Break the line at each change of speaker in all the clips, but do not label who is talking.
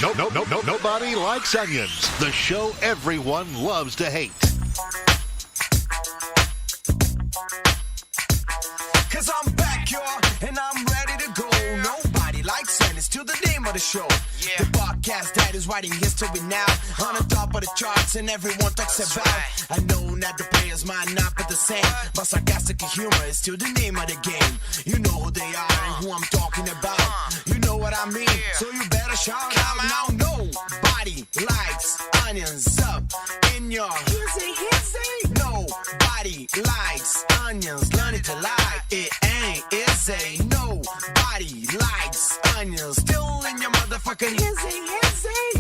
Nobody likes onions. The show everyone loves to hate.
Cause I'm back, y'all, and I'm ready to go. Nobody likes onions, to the name of the show. The podcast that is writing history now, on the top of the charts, and everyone talks about. I know that the players might not be the same, but sarcastic humor is still the name of the game. You know who they are and who I'm talking about. You know what I mean, so you better shout out. Now nobody likes onions up in your hizzy. Nobody likes onions, learn it to like. It ain't easy. Nobody likes onions, still in your motherfucking hizzy.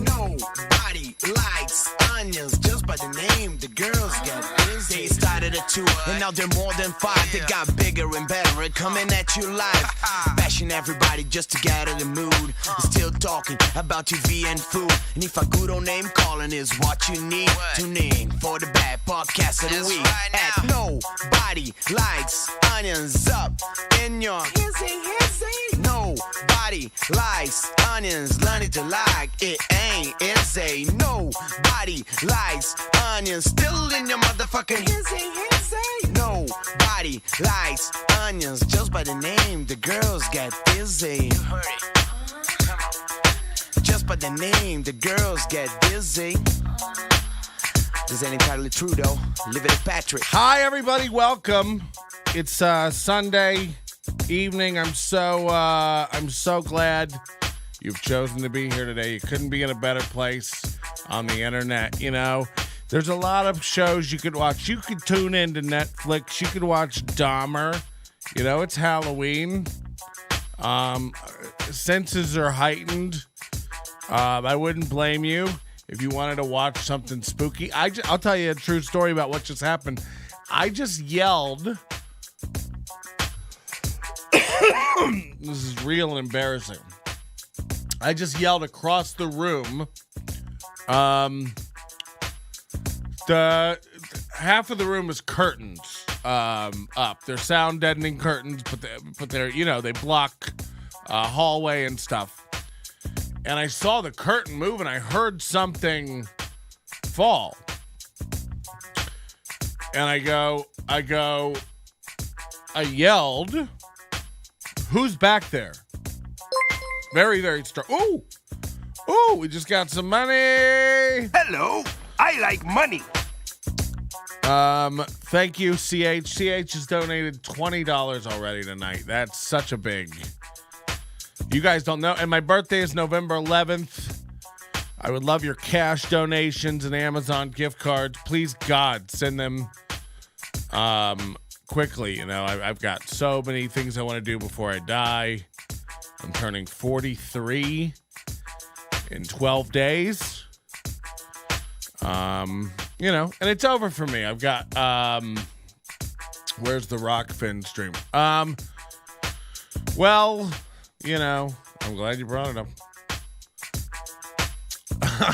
Nobody likes onions, just by the name, the girls get busy. They started at 2, and now they're more than 5. They got bigger and better, coming at you live. Bashing everybody just to get in the mood. Still talking about TV and food. And if a good old name calling is what you need, tune in for the bad podcast of the week. At Nobody Likes Onions up in your hizzy. Nobody likes onions, learn it to like. It ain't easy. Nobody likes onions, still in your motherfucking hizzy. Nobody likes onions, just by the name, the girls get busy. Just by the name, the girls get busy. This ain't entirely true, though. Live it, Patrick.
Hi, everybody. Welcome. It's Sunday evening. I'm so glad you've chosen to be here today. You couldn't be in a better place on the internet. You know, there's a lot of shows you could watch. You could tune into Netflix. You could watch Dahmer. You know, it's Halloween. Senses are heightened. I wouldn't blame you if you wanted to watch something spooky. I'll tell you a true story about what just happened. I just yelled. This is real and embarrassing. I just yelled across the room. The half of the room is curtains up. They're sound deadening curtains, but they're, you know, they block hallway and stuff. And I saw the curtain move, and I heard something fall. And I yelled, "Who's back there?" Very, very strong. Ooh, we just got some money.
Hello, I like money.
Thank you, CH. CH has donated $20 already tonight. That's such a big... You guys don't know. And my birthday is November 11th. I would love your cash donations and Amazon gift cards. Please, God, send them quickly. You know, I've got so many things I want to do before I die. I'm turning 43 in 12 days. You know, and it's over for me. I've got, where's the Rokfin stream? Well, you know, I'm glad you brought it up.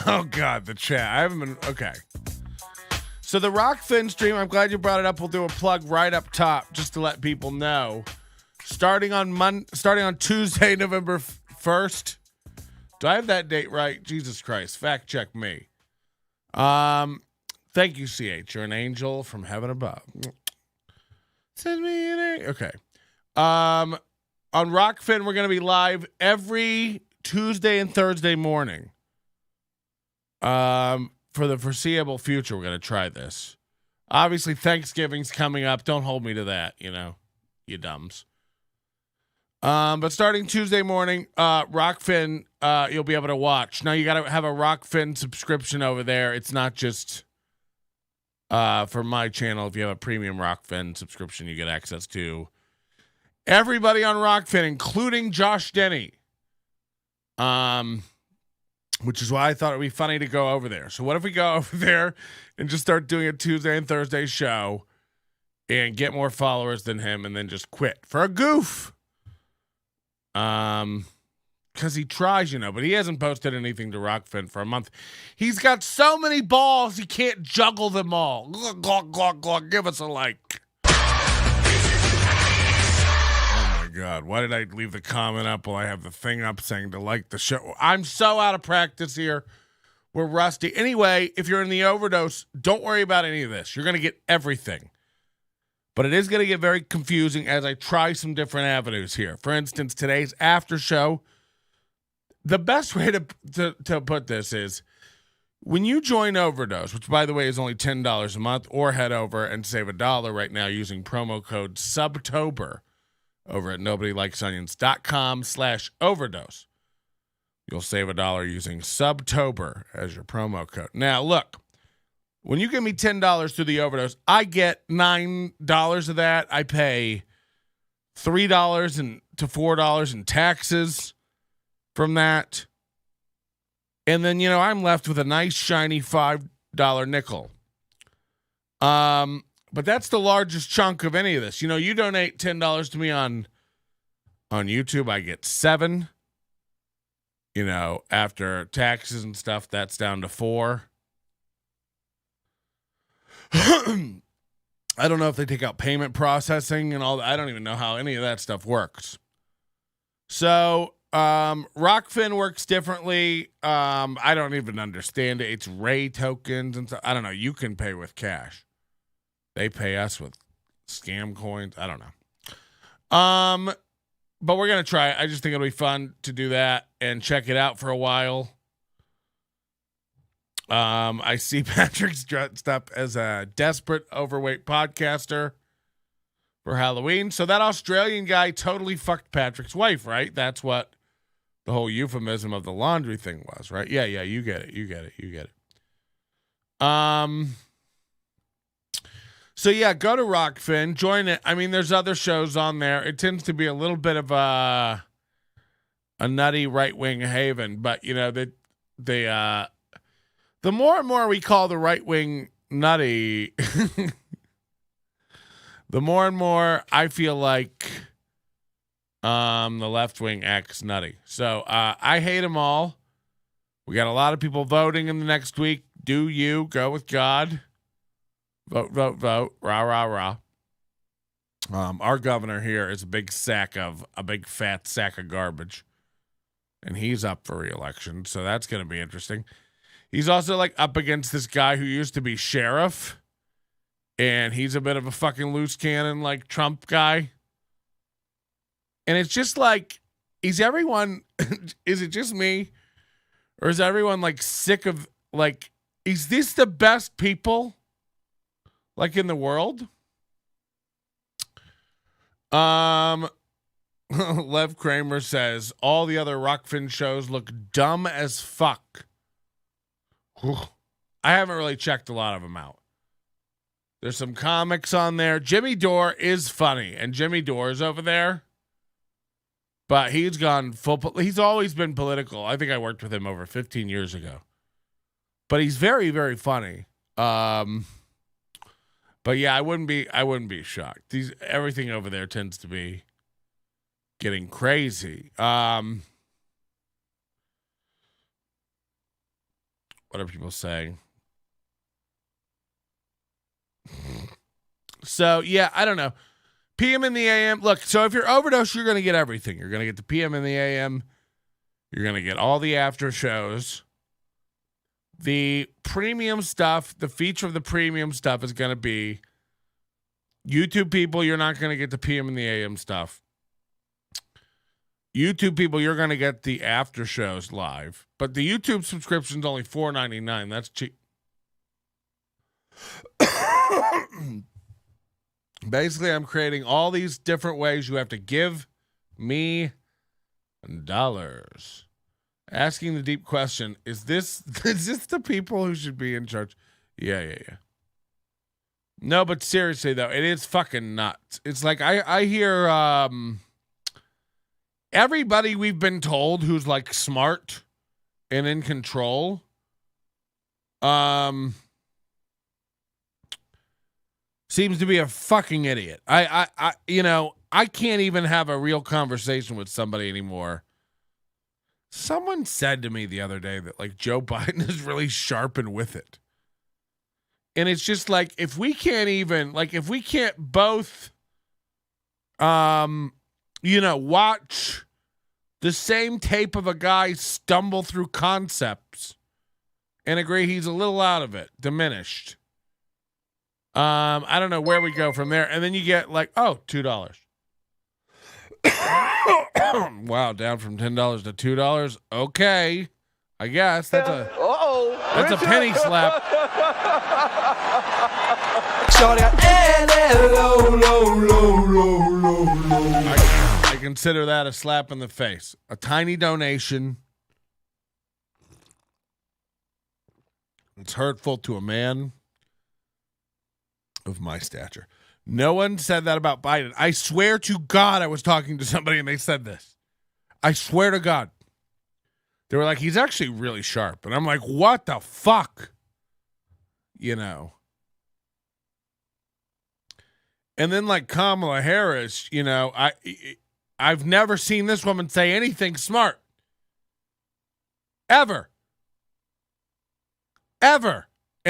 Oh, God, the chat. I haven't been... Okay. So the Rokfin stream, I'm glad you brought it up. We'll do a plug right up top just to let people know. Starting on Tuesday, November 1st. Do I have that date right? Jesus Christ. Fact check me. Thank you, CH. You're an angel from heaven above. Send me an angel. Okay. On Rokfin, we're going to be live every Tuesday and Thursday morning. For the foreseeable future, we're going to try this. Obviously, Thanksgiving's coming up. Don't hold me to that, you know, you dumbs. But starting Tuesday morning, Rokfin, you'll be able to watch. Now, you got to have a Rokfin subscription over there. It's not just for my channel. If you have a premium Rokfin subscription, you get access to everybody on Rokfin, including Josh Denny. Which is why I thought it would be funny to go over there. So what if we go over there and just start doing a Tuesday and Thursday show and get more followers than him and then just quit for a goof? Because he tries, you know, but he hasn't posted anything to Rokfin for a month. He's got so many balls, he can't juggle them all. Glug, glug, glug, glug. Give us a like. God. Why did I leave the comment up while I have the thing up saying to like the show? I'm so out of practice here. We're rusty. Anyway, if you're in the overdose, don't worry about any of this. You're going to get everything. But it is going to get very confusing as I try some different avenues here. For instance, today's after show, the best way to put this is when you join Overdose, which, by the way, is only $10 a month, or head over and save $1 right now using promo code SUBTOBER over at nobodylikesonions.com/overdose. You'll save $1 using SUBTOBER as your promo code. Now, look, when you give me $10 through the Overdose, I get $9 of that. I pay $3 to $4 in taxes from that. And then, I'm left with a nice, shiny $5 nickel. But that's the largest chunk of any of this. You donate $10 to me on YouTube, I get $7. After taxes and stuff, that's down to $4. I don't know if they take out payment processing and all that. I don't even know how any of that stuff works. So, Rokfin works differently. I don't even understand it. It's Ray tokens and stuff. I don't know. You can pay with cash. They pay us with scam coins. I don't know. But we're going to try it. I just think it'll be fun to do that and check it out for a while. I see Patrick's dressed up as a desperate overweight podcaster for Halloween. So that Australian guy totally fucked Patrick's wife, right? That's what the whole euphemism of the laundry thing was, right? Yeah, you get it. So yeah, go to Rokfin, join it. I mean, there's other shows on there. It tends to be a little bit of a nutty right-wing haven, but the more and more we call the right wing nutty, the more and more I feel like the left wing acts nutty. So I hate them all. We got a lot of people voting in the next week. Do you go with God? Vote. Rah, rah, rah. Our governor here is a big fat sack of garbage. And he's up for re-election. So that's going to be interesting. He's also up against this guy who used to be sheriff, and he's a bit of a fucking loose cannon, Trump guy. And it's just is everyone, is it just me? Or is everyone sick of, is this the best people, in the world? Lev Kramer says, all the other Rokfin shows look dumb as fuck. I haven't really checked a lot of them out. There's some comics on there. Jimmy Dore is funny, and Jimmy Dore is over there. But he's gone he's always been political. I think I worked with him over 15 years ago. But he's very, very funny. But yeah, I wouldn't be shocked. Everything over there tends to be getting crazy. What are people saying? So, yeah, I don't know. PM in the AM. Look, so if you're Overdose, you're going to get everything. You're going to get the PM in the AM. You're going to get all the after shows. The premium stuff, the feature of the premium stuff is going to be YouTube people, you're not going to get the PM in the AM stuff. YouTube people, you're going to get the after shows live. But the YouTube subscription is only $4.99. That's cheap. Basically, I'm creating all these different ways you have to give me dollars. Asking the deep question, is this the people who should be in charge? Yeah. No, but seriously, though, it is fucking nuts. It's I hear everybody we've been told who's smart and in control seems to be a fucking idiot. I can't even have a real conversation with somebody anymore. Someone said to me the other day that Joe Biden is really sharp and with it. And it's just if we can't even if we can't both watch the same tape of a guy stumble through concepts and agree he's a little out of it, diminished. I don't know where we go from there. And then you get like, oh, $2. Wow, down from $10 to $2. Okay. I guess that's a penny slap. I consider that a slap in the face. A tiny donation. It's hurtful to a man of my stature. No one said that about Biden. I swear to God I was talking to somebody and they said this. I swear to God. They were like, he's actually really sharp. And I'm like, what the fuck? And then like Kamala Harris, I've never seen this woman say anything smart. Ever. And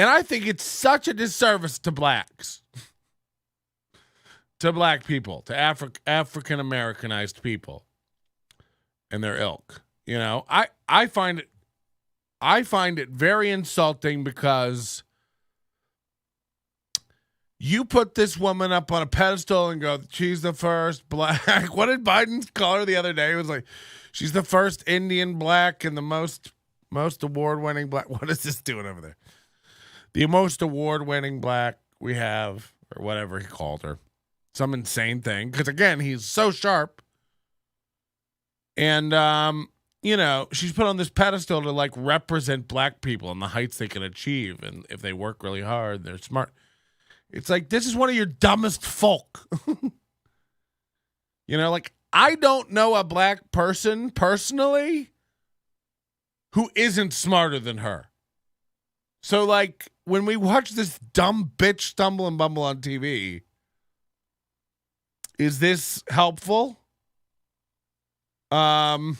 I think it's such a disservice to blacks. To black people, to African Americanized people and their ilk. I find it very insulting because you put this woman up on a pedestal and go, she's the first black. What did Biden call her the other day? It was like, she's the first Indian black and the most award-winning black. What is this doing over there? The most award-winning black we have, or whatever he called her. Some insane thing. Because, again, he's so sharp. And, she's put on this pedestal to, like, represent black people and the heights they can achieve. And if they work really hard, they're smart. It's like, this is one of your dumbest folk. I don't know a black person personally who isn't smarter than her. So, like, when we watch this dumb bitch stumble and bumble on TV, is this helpful? Is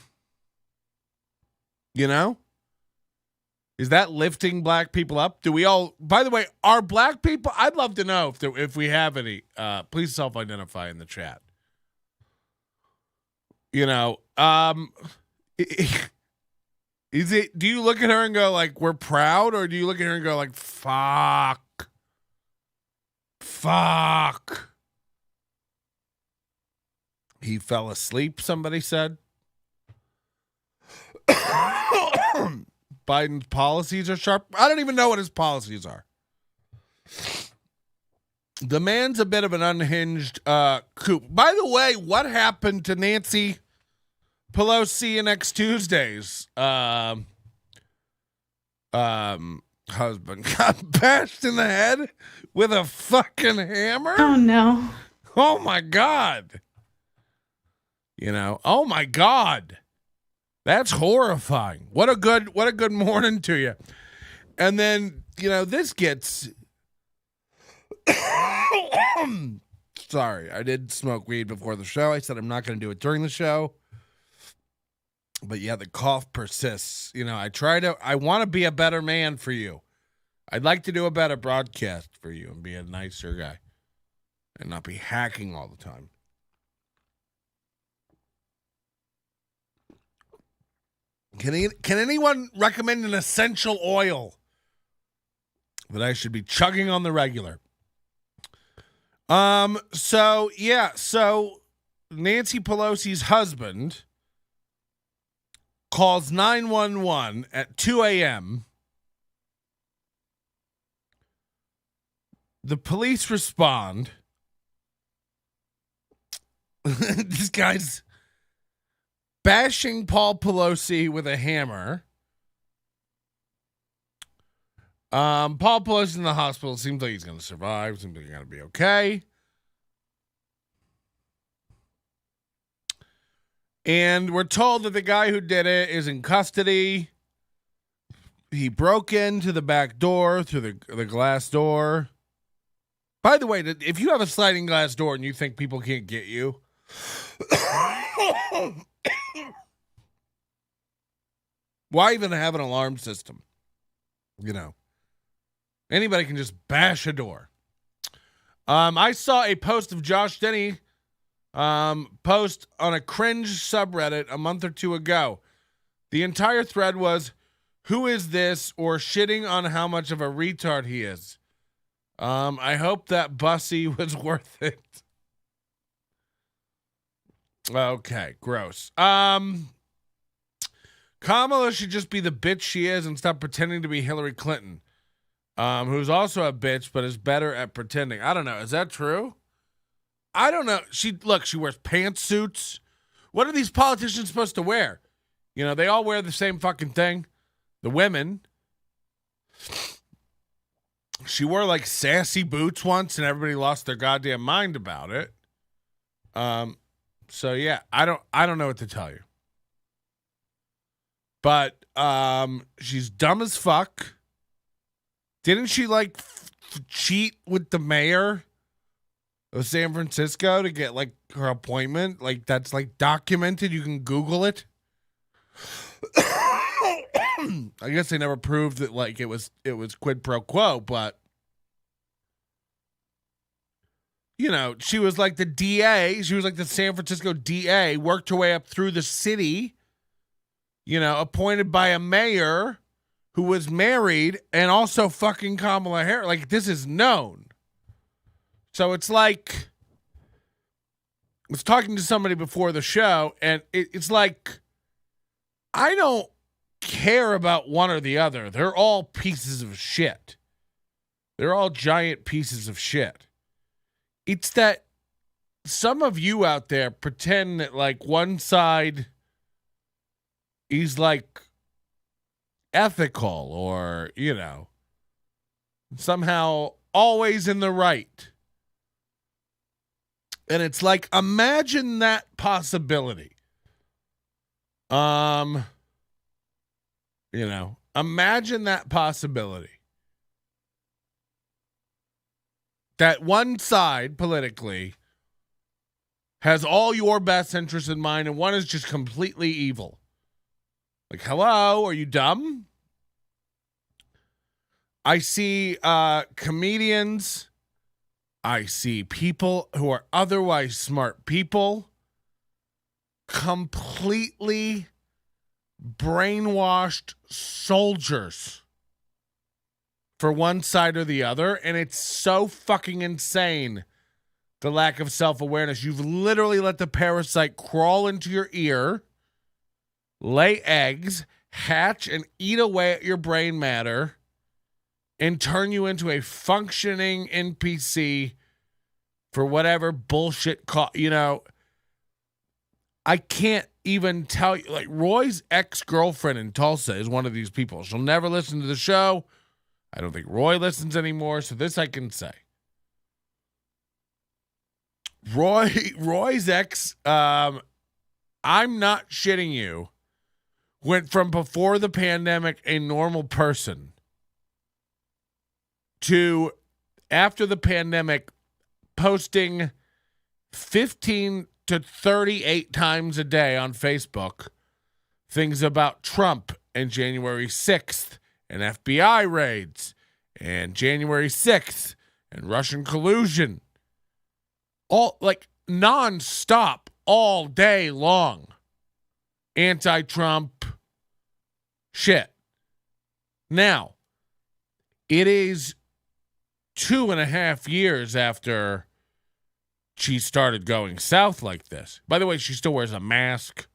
that lifting black people up? Do we all, by the way, are black people, I'd love to know if we have any, please self-identify in the chat. Is it, do you look at her and go like, we're proud? Or do you look at her and go like, fuck. He fell asleep, somebody said. Biden's policies are sharp. I don't even know what his policies are. The man's a bit of an unhinged coop. By the way, what happened to Nancy Pelosi next Tuesday's husband? Got bashed in the head with a fucking hammer?
Oh, no.
Oh, my God. Oh, my God. That's horrifying. What a good morning to you. And then, this gets... Sorry, I did smoke weed before the show. I said I'm not going to do it during the show. But yeah, the cough persists. I want to be a better man for you. I'd like to do a better broadcast for you and be a nicer guy and not be hacking all the time. Can anyone recommend an essential oil that I should be chugging on the regular? So Nancy Pelosi's husband calls 911 at 2 a.m. The police respond. This guy's bashing Paul Pelosi with a hammer. Paul Pelosi's in the hospital. Seems like he's going to survive. Seems like he's going to be okay. And we're told that the guy who did it is in custody. He broke into the back door through the glass door. By the way, if you have a sliding glass door and you think people can't get you, why even have an alarm system? Anybody can just bash a door. I saw a post of Josh Denny post on a cringe subreddit a month or two ago. The entire thread was, "Who is this?" or shitting on how much of a retard he is. I hope that Bussy was worth it. Okay, gross. Kamala should just be the bitch she is and stop pretending to be Hillary Clinton, who's also a bitch but is better at pretending. I don't know. Is that true? I don't know. She wears pantsuits. What are these politicians supposed to wear? You know, they all wear the same fucking thing. The women. She wore like sassy boots once and everybody lost their goddamn mind about it. So yeah, I don't know what to tell you. But she's dumb as fuck. Didn't she like cheat with the mayor of San Francisco to get like her appointment? Like that's like documented. You can Google it. I guess they never proved that like it was quid pro quo, but you know, she was like the DA. She was like the San Francisco DA, worked her way up through the city, you know, appointed by a mayor who was married and also fucking Kamala Harris. Like, this is known. So it's like, I was talking to somebody before the show, and it's like, I don't care about one or the other. They're all pieces of shit. They're all giant pieces of shit. It's that some of you out there pretend that like one side is like ethical or, you know, somehow always in the right. And it's like, imagine that possibility. You know, imagine that possibility. That one side politically has all your best interests in mind and one is just completely evil. Like, hello, are you dumb? I see comedians. I see people who are otherwise smart people completely brainwashed soldiers for one side or the other, and it's so fucking insane, the lack of self-awareness. You've literally let the parasite crawl into your ear, lay eggs, hatch, and eat away at your brain matter, and turn you into a functioning NPC for whatever bullshit, you know. I can't even tell you, like, Roy's ex-girlfriend in Tulsa is one of these people. She'll never listen to the show. I don't think Roy listens anymore, so this I can say. Roy's ex, I'm not shitting you, went from before the pandemic a normal person to after the pandemic posting 15 to 38 times a day on Facebook things about Trump and January 6th and FBI raids and January 6th and Russian collusion. All like nonstop all day long. Anti-Trump shit. Now, it is 2.5 years after she started going south like this. By the way, she still wears a mask,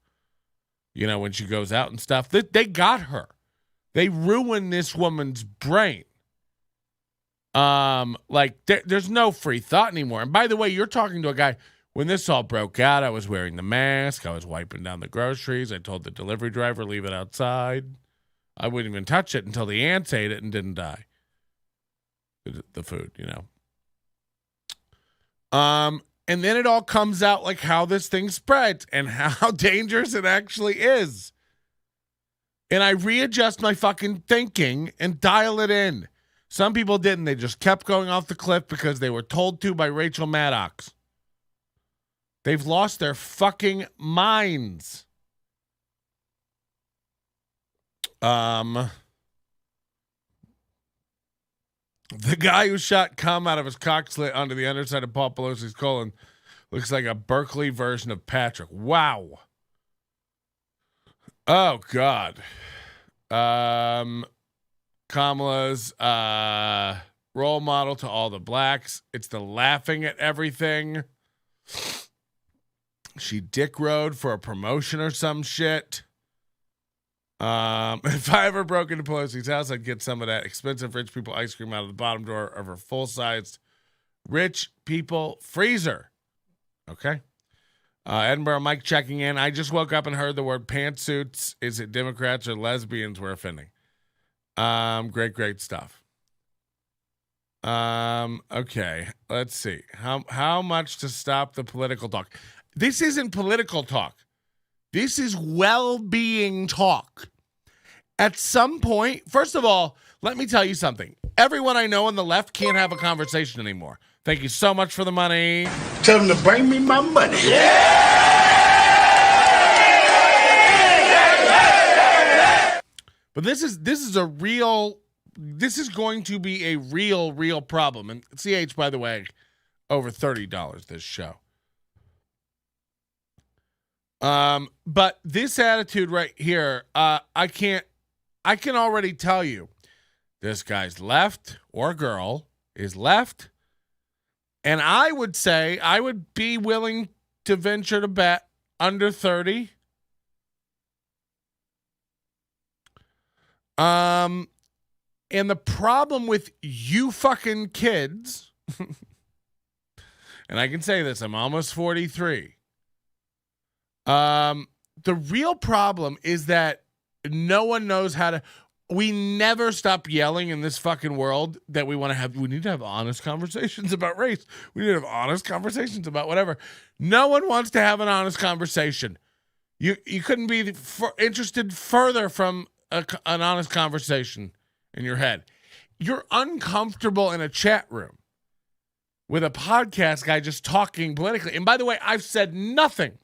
you know, when she goes out and stuff. They got her. They ruined this woman's brain. There's no free thought anymore. And by the way, you're talking to a guy, when this all broke out, I was wearing the mask. I was wiping down the groceries. I told the delivery driver, leave it outside. I wouldn't even touch it until the ants ate it and didn't die. The food, you know. And then it all comes out like how this thing spreads and how dangerous it actually is. And I readjust my fucking thinking and dial it in. Some people didn't. They just kept going off the cliff because they were told to by Rachel Maddox. They've lost their fucking minds. The guy who shot cum out of his cock slit onto the underside of Paul Pelosi's colon Looks like a Berkeley version of Patrick. Wow. Oh, God. Kamala's role model to all the blacks. It's the laughing at everything. She dick rode for a promotion or some shit. If I ever broke into Pelosi's house, I'd get some of that expensive rich people ice cream out of the bottom drawer of her full-sized rich people freezer. Okay. Edinburgh Mike checking in. I just woke up and heard the word pantsuits. Is it Democrats or lesbians we're offending? Great stuff. Okay. Let's see. How much to stop the political talk? This isn't political talk. This is well-being talk. At some point, first of all, let me tell you something. Everyone I know on the left can't have a conversation anymore. Thank you so much for the money.
Tell them to bring me my money.
But this is going to be a real problem. And CH, by the way, over $30 this show. But this attitude right here, I can already tell you this guy's left or girl is left. And I would say I would be willing to venture to bet under 30. And the problem with you fucking kids, and I can say this, I'm almost 43. The real problem is that no one knows how to. We never stop yelling in this fucking world that we need to have honest conversations about race. We need to have honest conversations about whatever. No one wants to have an honest conversation. You couldn't be interested further from an honest conversation in your head. You're uncomfortable in a chat room with a podcast guy just talking politically. And by the way, I've said nothing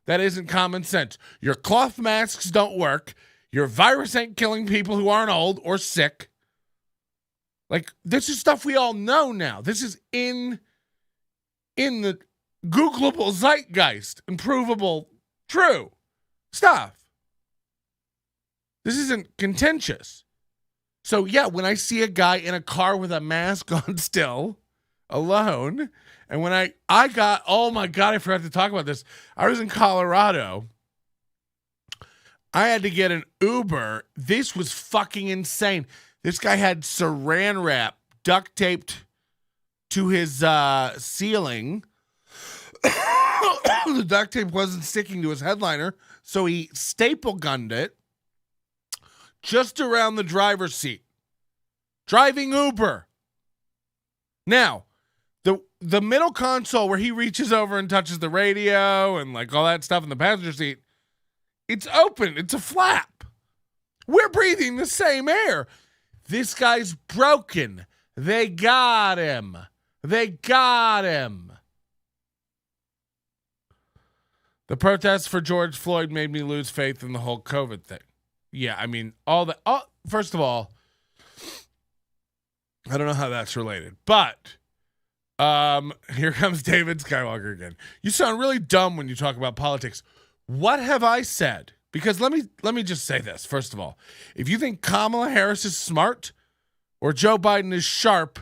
that isn't common sense. Your cloth masks don't work. Your virus ain't killing people who aren't old or sick. Like, this is stuff we all know now. This is in the Googleable zeitgeist and provable true stuff. This isn't contentious. So, yeah, when I see a guy in a car with a mask on still, alone, and when I got, oh my God, I forgot to talk about this. I was in Colorado. I had to get an Uber. This was fucking insane. This guy had saran wrap duct taped to his ceiling. The duct tape wasn't sticking to his headliner, so he staple gunned it just around the driver's seat. Driving Uber. Now, the middle console where he reaches over and touches the radio and like all that stuff in the passenger seat, it's open. It's a flap. We're breathing the same air. This guy's broken. They got him. They got him. The protests for George Floyd made me lose faith in the whole COVID thing. Yeah, I mean, first of all, I don't know how that's related, but here comes David Skywalker again. You sound really dumb when you talk about politics. What have I said? Because let me just say this. First of all, if you think Kamala Harris is smart or Joe Biden is sharp,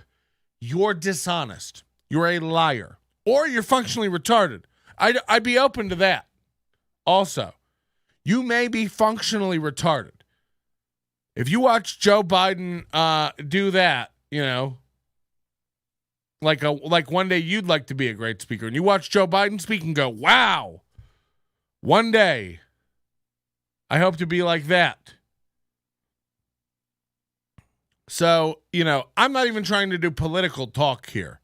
you're dishonest. You're a liar. Or you're functionally retarded. I'd be open to that. Also, you may be functionally retarded. If you watch Joe Biden do that, you know, like one day you'd like to be a great speaker, and you watch Joe Biden speak and go, wow, one day I hope to be like that. So, you know, I'm not even trying to do political talk here.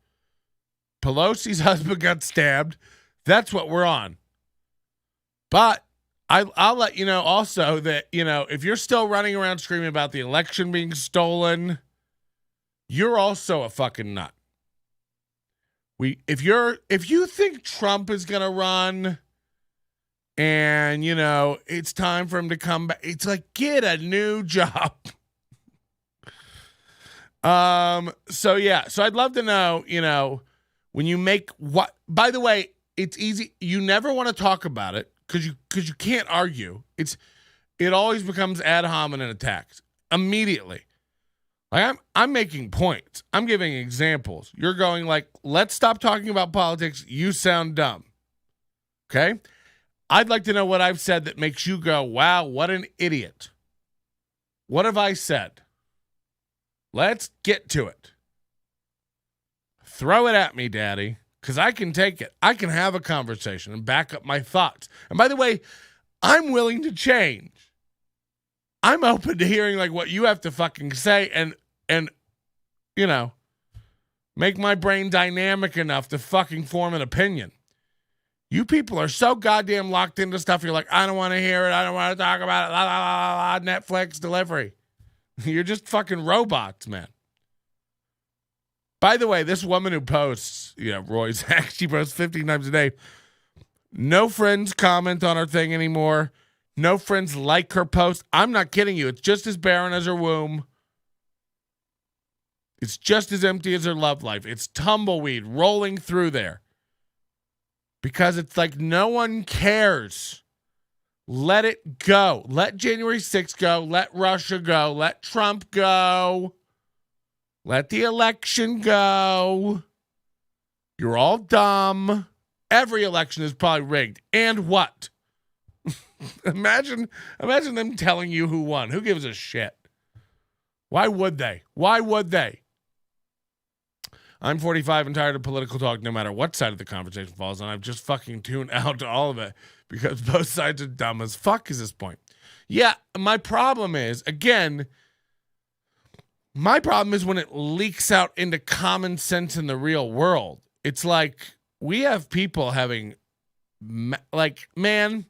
Pelosi's husband got stabbed. That's what we're on. But I'll let you know also that, you know, if you're still running around screaming about the election being stolen, you're also a fucking nut. If you think Trump is going to run and, you know, it's time for him to come back, it's like, get a new job. So I'd love to know, you know, when you make what, by the way, it's easy. You never want to talk about it because you can't argue. It always becomes ad hominem attacks immediately. Like I'm making points. I'm giving examples. You're going like, let's stop talking about politics. You sound dumb. Okay? I'd like to know what I've said that makes you go, wow, what an idiot. What have I said? Let's get to it. Throw it at me, Daddy, because I can take it. I can have a conversation and back up my thoughts. And by the way, I'm willing to change. I'm open to hearing like what you have to fucking say and you know, make my brain dynamic enough to fucking form an opinion. You people are so goddamn locked into stuff. You're like, I don't want to hear it. I don't want to talk about it. La, la, la, la, Netflix delivery. You're just fucking robots, man. By the way, this woman who posts, Roy's Hack, she posts 15 times a day. No friends comment on her thing anymore. No friends like her post. I'm not kidding you. It's just as barren as her womb. It's just as empty as her love life. It's tumbleweed rolling through there. Because it's like no one cares. Let it go. Let January 6th go. Let Russia go. Let Trump go. Let the election go. You're all dumb. Every election is probably rigged. And what? Imagine them telling you who won. Who gives a shit? Why would they? Why would they? I'm 45 and tired of political talk no matter what side of the conversation falls on. I've just fucking tuned out to all of it because both sides are dumb as fuck is this point. Yeah, my problem is when it leaks out into common sense in the real world. It's like we have people having, like, man,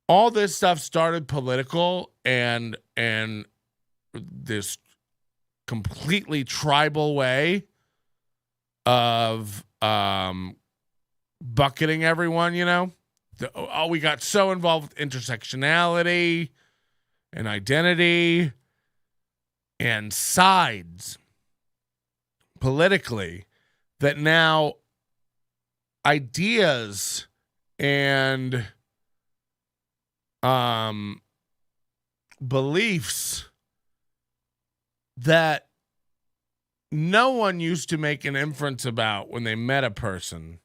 all this stuff started political and this completely tribal way of bucketing everyone, we got so involved with intersectionality and identity and sides politically that now ideas and beliefs that no one used to make an inference about when they met a person.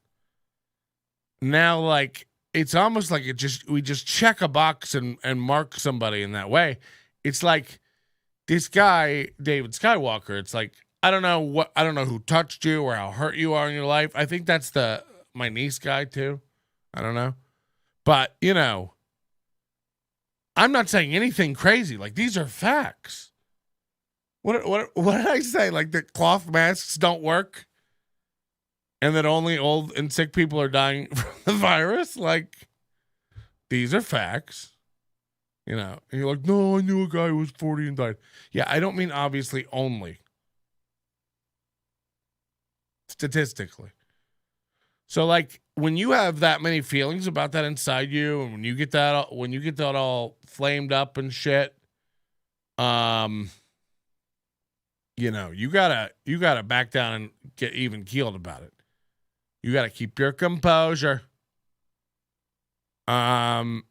Now, like, it's almost like we just check a box and mark somebody in that way. It's like this guy, David Skywalker. It's like, I don't know who touched you or how hurt you are in your life. I think that's my niece guy too. I don't know. But, I'm not saying anything crazy. Like, these are facts. What did I say? Like that cloth masks don't work, and that only old and sick people are dying from the virus. Like, these are facts. And you're like, no, I knew a guy who was 40 and died. Yeah, I don't mean obviously only. Statistically. So, like, when you have that many feelings about that inside you, and when you get that all flamed up and shit, you gotta back down and get even keeled about it. You gotta keep your composure. Because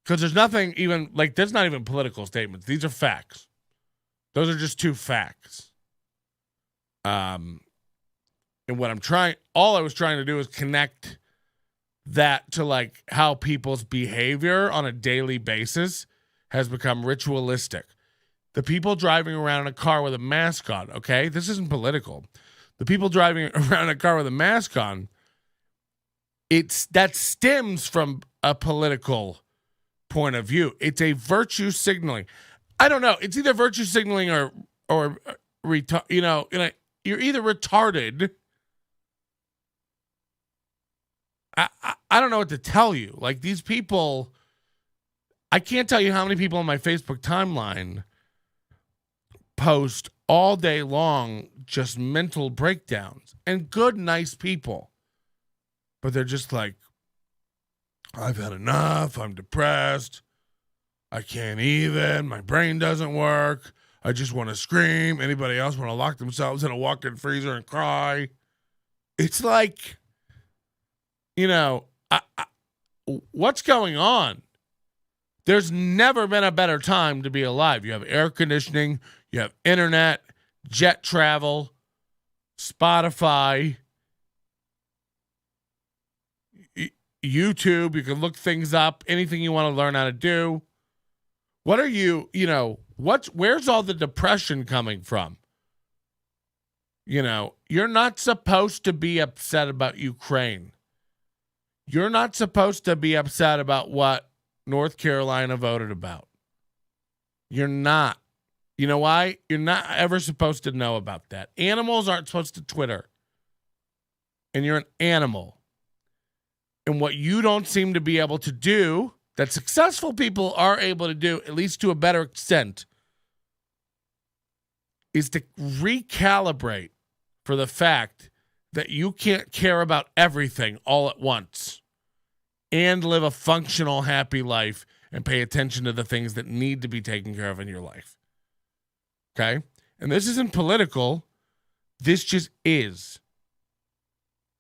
there's nothing even like there's not even political statements. These are facts. Those are just two facts. And all I was trying to do is connect that to like how people's behavior on a daily basis has become ritualistic. The people driving around in a car with a mask on, okay? This isn't political. The people driving around in a car with a mask on, that stems from a political point of view. It's a virtue signaling. I don't know. It's either virtue signaling or you're either retarded. I don't know what to tell you. Like, these people, I can't tell you how many people on my Facebook timeline post all day long just mental breakdowns, and good, nice people. But they're just like, I've had enough. I'm depressed. I can't even. My brain doesn't work. I just want to scream. Anybody else want to lock themselves in a walk-in freezer and cry? It's like, you know, what's going on? There's never been a better time to be alive. You have air conditioning, you have internet, jet travel, Spotify, YouTube. You can look things up, anything you want to learn how to do. What are you, where's all the depression coming from? You're not supposed to be upset about Ukraine. You're not supposed to be upset about what North Carolina voted about. You're not. You know why? You're not ever supposed to know about that. Animals aren't supposed to Twitter. And you're an animal. And what you don't seem to be able to do, that successful people are able to do, at least to a better extent, is to recalibrate for the fact that you can't care about everything all at once and live a functional, happy life and pay attention to the things that need to be taken care of in your life. Okay? And this isn't political. This just is.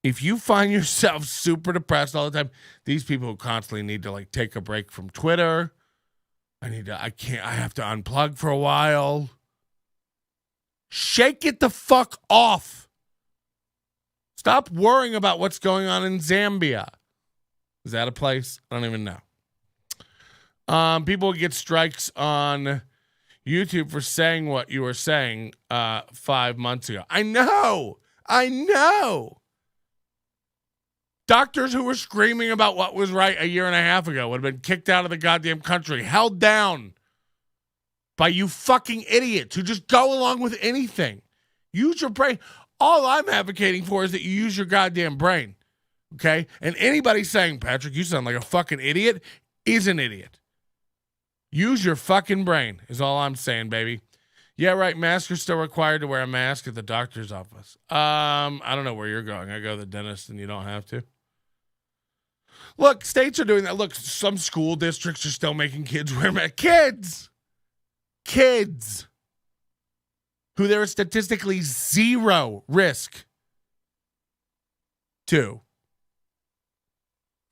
If you find yourself super depressed all the time, these people who constantly need to take a break from Twitter, I have to unplug for a while. Shake it the fuck off. Stop worrying about what's going on in Zambia. Is that a place? I don't even know. People get strikes on YouTube for saying what you were saying 5 months ago. I know. Doctors who were screaming about what was right a year and a half ago would have been kicked out of the goddamn country, held down by you fucking idiots who just go along with anything. Use your brain. All I'm advocating for is that you use your goddamn brain. Okay? And anybody saying, Patrick, you sound like a fucking idiot, is an idiot. Use your fucking brain is all I'm saying, baby. Yeah, right. Masks are still required to wear a mask at the doctor's office. I don't know where you're going. I go to the dentist and you don't have to. Look, states are doing that. Look, some school districts are still making kids wear masks. Kids. Who there is statistically zero risk to.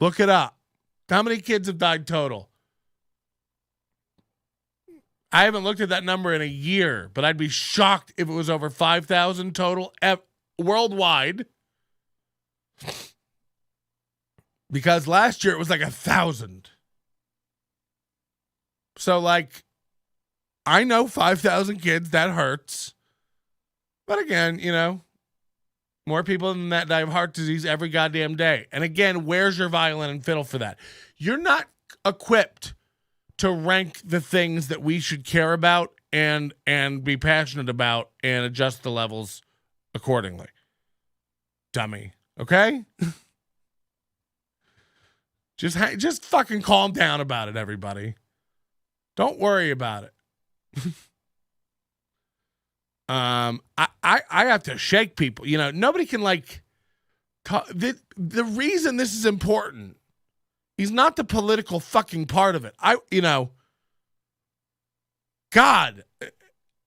Look it up. How many kids have died total? I haven't looked at that number in a year, but I'd be shocked if it was over 5,000 total worldwide. Because last year it was 1,000. So I know 5,000 kids, that hurts. But again, more people than that die of heart disease every goddamn day. And again, where's your violin and fiddle for that? You're not equipped to rank the things that we should care about and be passionate about and adjust the levels accordingly. Dummy. Okay? Just fucking calm down about it, everybody. Don't worry about it. I have to shake people. Nobody can talk. The reason this is important is not the political fucking part of it. God,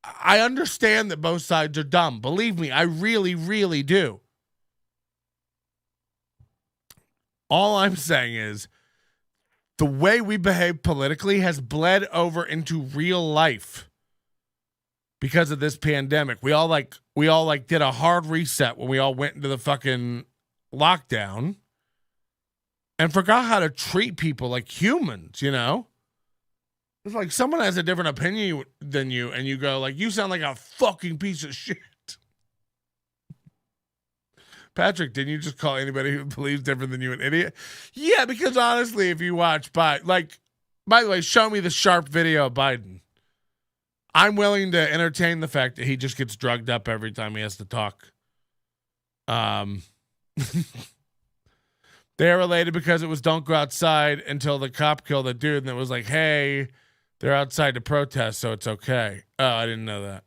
I understand that both sides are dumb. Believe me, I really, really do. All I'm saying is the way we behave politically has bled over into real life. Because of this pandemic, we all did a hard reset when we all went into the fucking lockdown and forgot how to treat people like humans, It's like someone has a different opinion than you and you go you sound like a fucking piece of shit. Patrick, didn't you just call anybody who believes different than you an idiot? Yeah, because honestly, if you watch by the way, show me the sharp video of Biden. I'm willing to entertain the fact that he just gets drugged up every time he has to talk. They're related because it was don't go outside until the cop killed the dude, and it was hey, they're outside to protest, so it's okay. Oh, I didn't know that.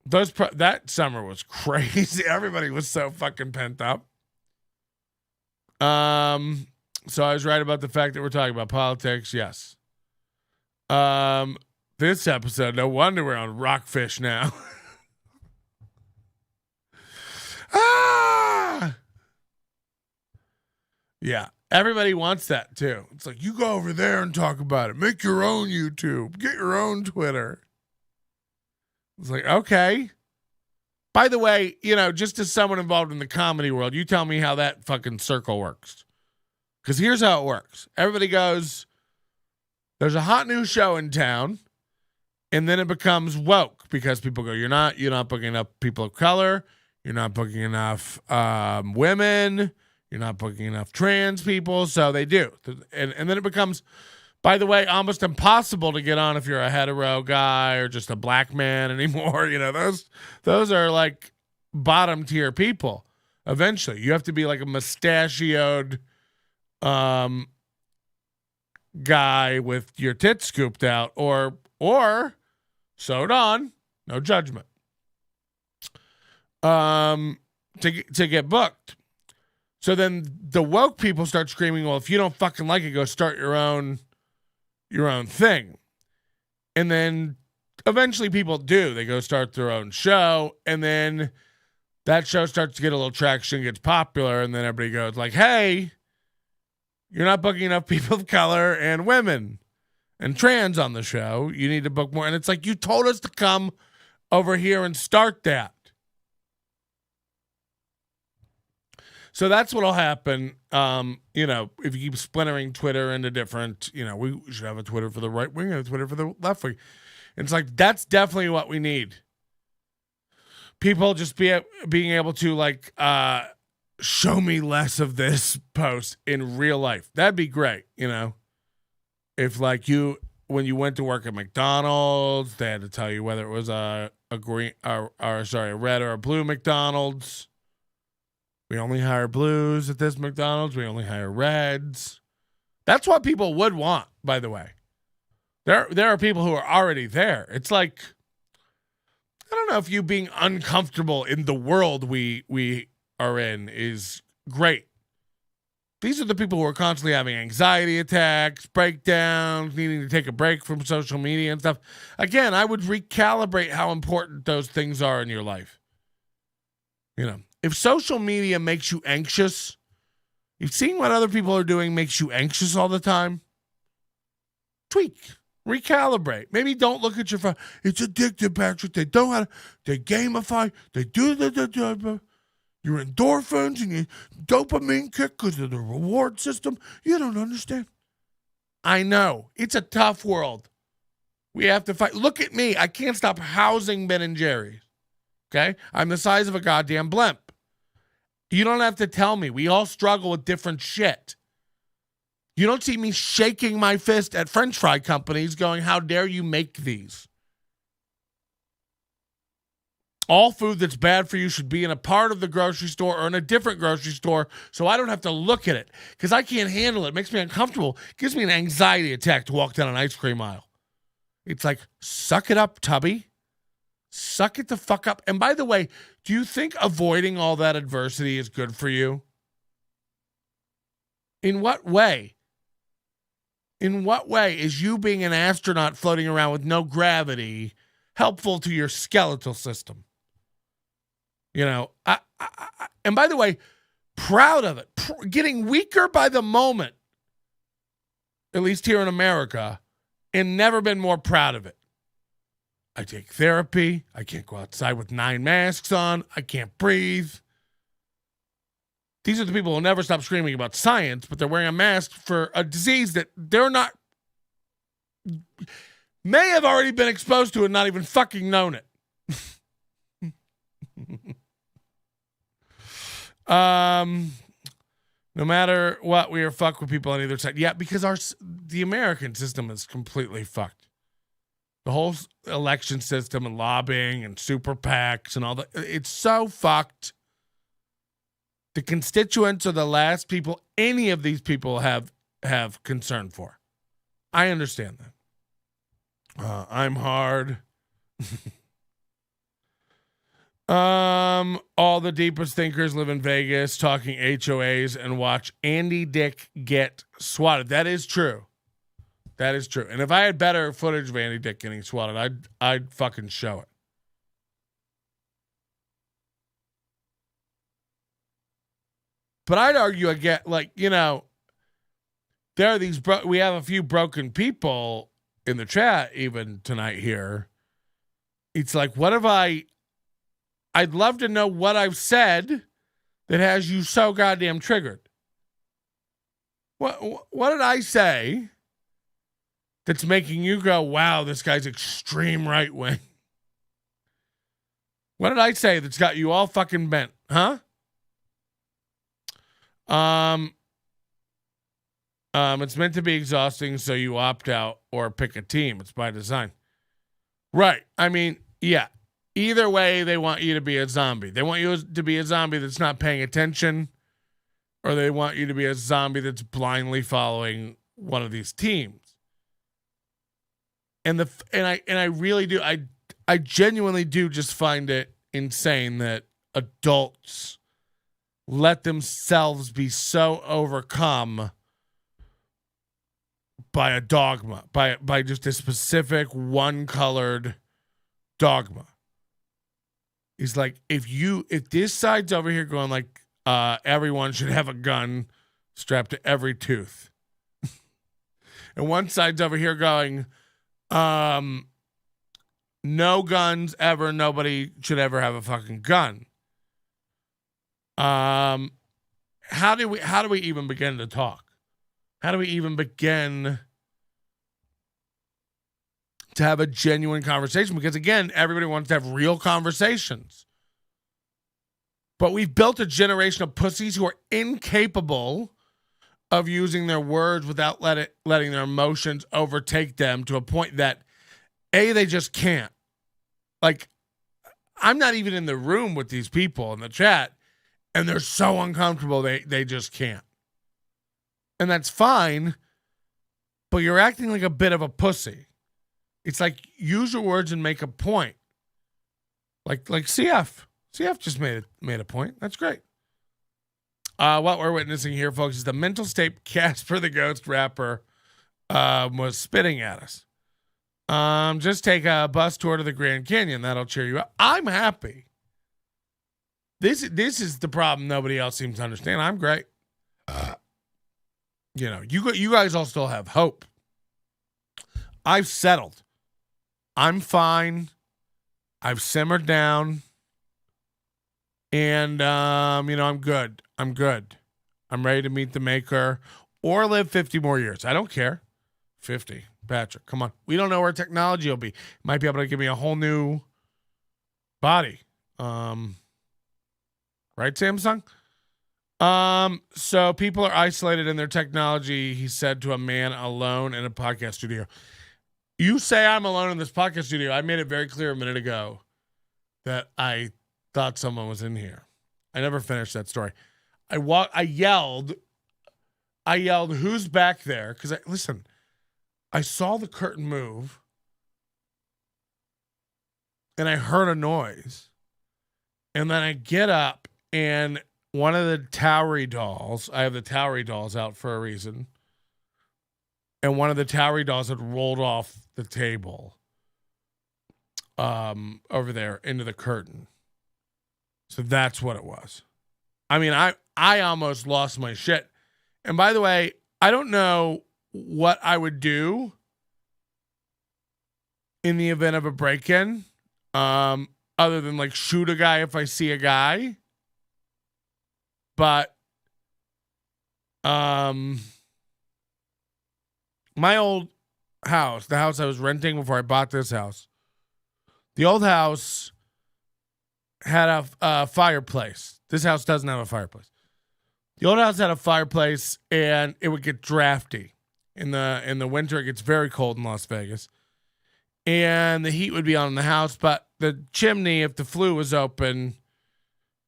That summer was crazy. Everybody was so fucking pent up. So I was right about the fact that we're talking about politics. Yes. This episode, no wonder we're on Rockfish now. Yeah. Everybody wants that too. It's like, you go over there and talk about it. Make your own YouTube. Get your own Twitter. It's like, okay. By the way, just as someone involved in the comedy world, you tell me how that fucking circle works. Because here's how it works. Everybody goes, there's a hot new show in town, and then it becomes woke because people go, you're not booking enough people of color. You're not booking enough women. You're not booking enough trans people. So they do. And then it becomes, by the way, almost impossible to get on if you're a hetero guy or just a black man anymore. Those are like bottom tier people. Eventually, you have to be like a mustachioed guy with your tits scooped out or sewed on. No judgment. To get booked. So then the woke people start screaming, well, if you don't fucking like it, go start your own thing. And then eventually people do. They go start their own show, and then that show starts to get a little traction, gets popular, and then everybody goes like, hey, you're not booking enough people of color and women and trans on the show. You need to book more. And it's like, you told us to come over here and start that. So that's what'll happen. If you keep splintering Twitter into different, we should have a Twitter for the right wing and a Twitter for the left wing. And it's like, that's definitely what we need. People just being able to show me less of this post in real life. That'd be great. If when you went to work at McDonald's, they had to tell you whether it was a red or a blue McDonald's. We only hire blues at this McDonald's. We only hire reds. That's what people would want, by the way. There are people who are already there. It's like, I don't know if you being uncomfortable in the world we are in is great. These are the people who are constantly having anxiety attacks, breakdowns, needing to take a break from social media and stuff. Again, I would recalibrate how important those things are in your life. If social media makes you anxious, if seeing what other people are doing makes you anxious all the time, tweak, recalibrate. Maybe don't look at your phone. It's addictive, Patrick. They gamify, they do your endorphins and your dopamine kick because of the reward system. You don't understand. I know. It's a tough world. We have to fight. Look at me. I can't stop housing Ben and Jerry's. Okay? I'm the size of a goddamn blimp. You don't have to tell me. We all struggle with different shit. You don't see me shaking my fist at French fry companies going, how dare you make these? All food that's bad for you should be in a part of the grocery store or in a different grocery store so I don't have to look at it because I can't handle it. It makes me uncomfortable. It gives me an anxiety attack to walk down an ice cream aisle. It's like, suck it up, Tubby. Suck it the fuck up. And by the way, do you think avoiding all that adversity is good for you? In what way? In what way is you being an astronaut floating around with no gravity helpful to your skeletal system? And by the way, proud of it. Getting weaker by the moment, at least here in America, and never been more proud of it. I take therapy. I can't go outside with 9 masks on. I can't breathe. These are the people who never stop screaming about science, but they're wearing a mask for a disease that they're not, may have already been exposed to and not even fucking known it. No matter what, we are fucked with people on either side. Yeah, because the American system is completely fucked. The whole election system and lobbying and super PACs and all that, it's so fucked. The constituents are the last people any of these people have concern for. I understand that. I'm hard. All the deepest thinkers live in Vegas talking HOAs and watch Andy Dick get swatted. That is true. That is true. And if I had better footage of Andy Dick getting swatted, I'd fucking show it. But I'd argue again, like, you know, there are these, we have a few broken people in the chat even tonight here. It's like, what have I'd love to know what I've said that has you so goddamn triggered. What did I say that's making you go, wow, this guy's extreme right wing? What did I say that's got you all fucking bent? Huh? It's meant to be exhausting, so you opt out or pick a team. It's by design. Right. I mean, yeah. Either way, they want you to be a zombie. They want you to be a zombie that's not paying attention, or they want you to be a zombie that's blindly following one of these teams. And I really do. I genuinely do just find it insane that adults let themselves be so overcome by a dogma, by just a specific one-colored dogma. He's like, if this side's over here going like, everyone should have a gun strapped to every tooth, and one side's over here going, no guns ever, nobody should ever have a fucking gun. How do we even begin to talk? How do we even begin to have a genuine conversation? Because again, everybody wants to have real conversations. But we've built a generation of pussies who are incapable of using their words without letting their emotions overtake them to a point that, A, they just can't. Like, I'm not even in the room with these people in the chat, and they're so uncomfortable they just can't. And that's fine, but you're acting like a bit of a pussy. It's like, use your words and make a point. Like CF. CF just made a point. That's great. What we're witnessing here, folks, is the mental state Casper the Ghost rapper was spitting at us. Just take a bus tour to the Grand Canyon. That'll cheer you up. I'm happy. This is the problem nobody else seems to understand. I'm great. You guys all still have hope. I've settled. I'm fine. I've simmered down. And, I'm good. I'm good. I'm ready to meet the maker or live 50 more years. I don't care. 50. Patrick, come on. We don't know where technology will be. Might be able to give me a whole new body. Right, Samsung? So people are isolated in their technology, he said to a man alone in a podcast studio. You say I'm alone in this podcast studio. I made it very clear a minute ago that I thought someone was in here. I never finished that story. I yelled, who's back there? Because listen, I saw the curtain move and I heard a noise. And then I get up and one of the Towery dolls, I have the Towery dolls out for a reason. And one of the Towery dolls had rolled off the table over there into the curtain. So that's what it was. I mean, I almost lost my shit. And by the way, I don't know what I would do in the event of a break-in, other than like shoot a guy if I see a guy. But my old house, the house I was renting before I bought this house, the old house had a fireplace. This house doesn't have a fireplace. The old house had a fireplace, and it would get drafty. In the winter, it gets very cold in Las Vegas. And the heat would be on in the house, but the chimney, if the flue was open,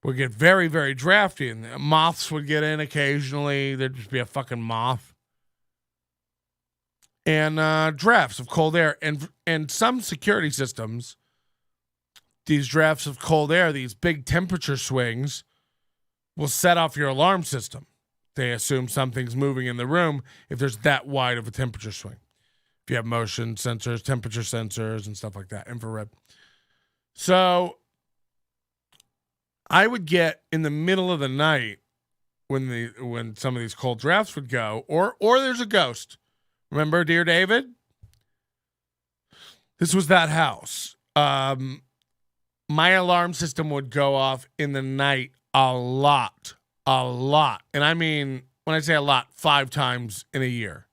would get very, very drafty. And the moths would get in occasionally. There'd just be a fucking moth. And drafts of cold air. And some security systems, these drafts of cold air, these big temperature swings, will set off your alarm system. They assume something's moving in the room if there's that wide of a temperature swing. If you have motion sensors, temperature sensors, and stuff like that, infrared. So I would get in the middle of the night when some of these cold drafts would go, or there's a ghost. Remember, Dear David? This was that house. My alarm system would go off in the night a lot. And I mean, when I say a lot, 5 times in a year.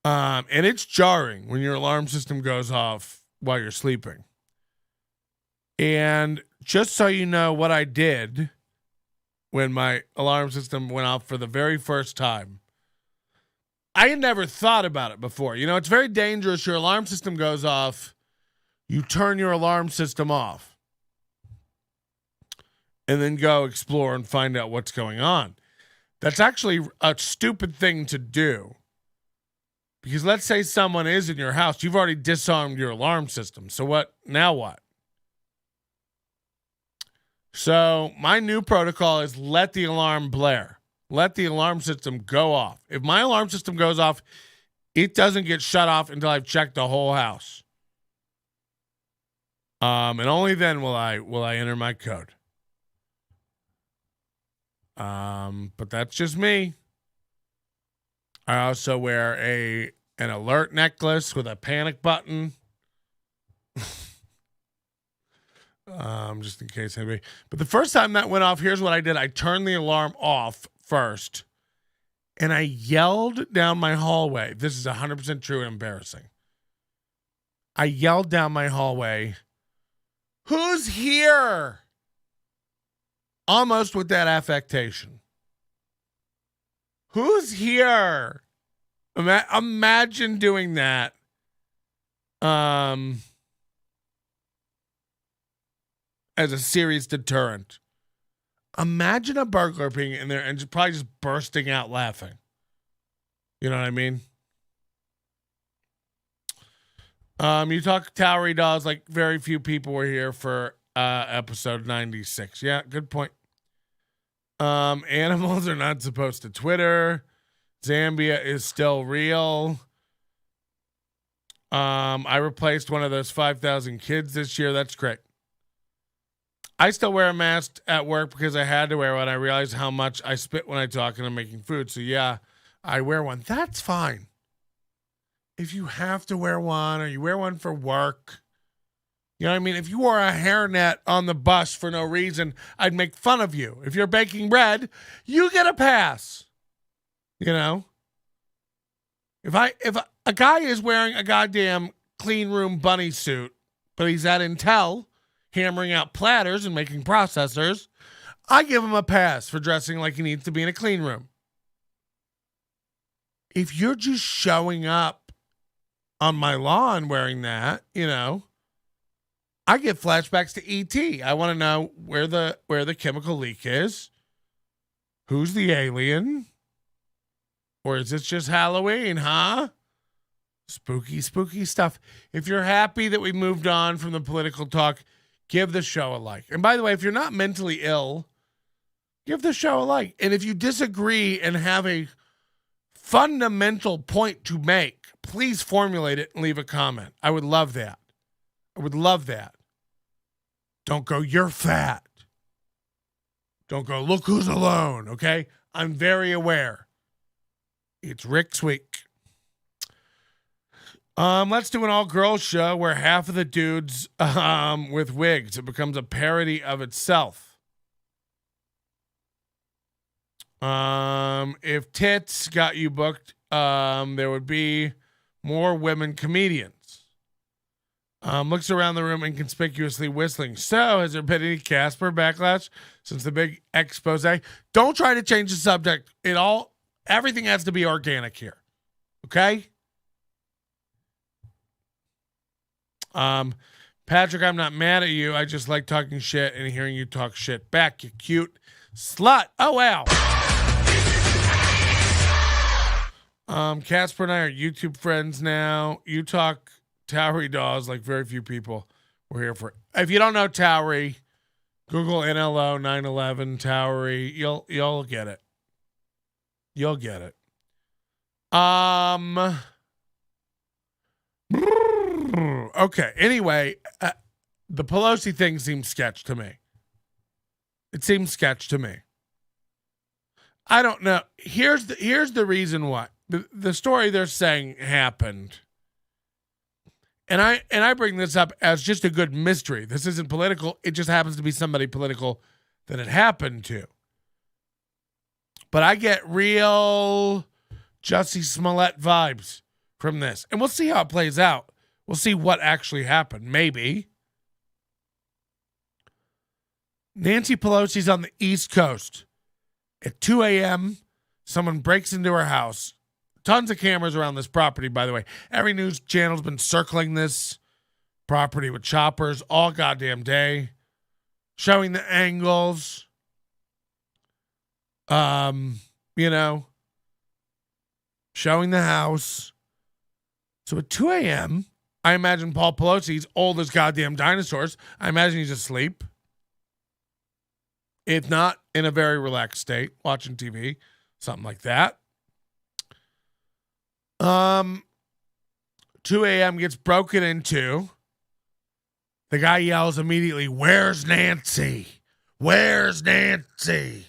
And it's jarring when your alarm system goes off while you're sleeping. And just so you know what I did when my alarm system went off for the very first time, I had never thought about it before. You know, it's very dangerous. Your alarm system goes off. You turn your alarm system off. And then go explore and find out what's going on. That's actually a stupid thing to do. Because let's say someone is in your house. You've already disarmed your alarm system. So what? Now what? So my new protocol is let the alarm blare. Let the alarm system go off. If my alarm system goes off, it doesn't get shut off until I've checked the whole house. And only then will I enter my code. But that's just me. I also wear an alert necklace with a panic button. Just in case anybody. But the first time that went off, here's what I did. I turned the alarm off first, and I yelled down my hallway. This is 100% true and embarrassing. I yelled down my hallway, "Who's here?" Almost with that affectation. Who's here? Imagine doing that. As a serious deterrent. Imagine a burglar being in there and probably just bursting out laughing. You know what I mean? You talk Towery dolls like very few people were here for episode 96. Yeah, good point. Animals are not supposed to Twitter. Zambia is still real. I replaced one of those 5,000 kids this year. That's great. I still wear a mask at work because I had to wear one. I realized how much I spit when I talk and I'm making food. So yeah, I wear one. That's fine. If you have to wear one or you wear one for work, you know what I mean? If you wore a hairnet on the bus for no reason, I'd make fun of you. If you're baking bread, you get a pass. You know? If a guy is wearing a goddamn clean room bunny suit, but he's at Intel hammering out platters and making processors, I give him a pass for dressing like he needs to be in a clean room. If you're just showing up on my lawn wearing that, you know, I get flashbacks to E.T. I want to know where the chemical leak is. Who's the alien? Or is this just Halloween, huh? Spooky, spooky stuff. If you're happy that we moved on from the political talk, give the show a like. And by the way, if you're not mentally ill, give the show a like. And if you disagree and have a fundamental point to make, please formulate it and leave a comment. I would love that. I would love that. Don't go, "You're fat." Don't go, "Look who's alone," okay? I'm very aware. It's Rick's week. Let's do an all-girls show where half of the dudes with wigs. It becomes a parody of itself. If tits got you booked, there would be more women comedians. Looks around the room inconspicuously whistling. So, has there been any Casper backlash since the big expose? Don't try to change the subject. Everything has to be organic here. Okay? Patrick, I'm not mad at you. I just like talking shit and hearing you talk shit back, you cute slut. Oh, wow. Casper and I are YouTube friends now. You talk Towery dolls like very few people. We're here for. If you don't know Towery, Google NLO 9/11 Towery. You'll get it. You'll get it. Okay. Anyway, the Pelosi thing seems sketch to me. It seems sketch to me. I don't know. Here's the reason why. The story they're saying happened. And I bring this up as just a good mystery. This isn't political. It just happens to be somebody political that it happened to. But I get real Jussie Smollett vibes from this. And we'll see how it plays out. We'll see what actually happened. Maybe. Nancy Pelosi's on the East Coast. At 2 a.m., someone breaks into her house. Tons of cameras around this property, by the way. Every news channel's been circling this property with choppers all goddamn day, showing the angles. Showing the house. So at 2 a.m., I imagine Paul Pelosi's old as goddamn dinosaurs. I imagine he's asleep. If not, in a very relaxed state, watching TV, something like that. 2 a.m. gets broken into. The guy yells immediately, "Where's Nancy? Where's Nancy?"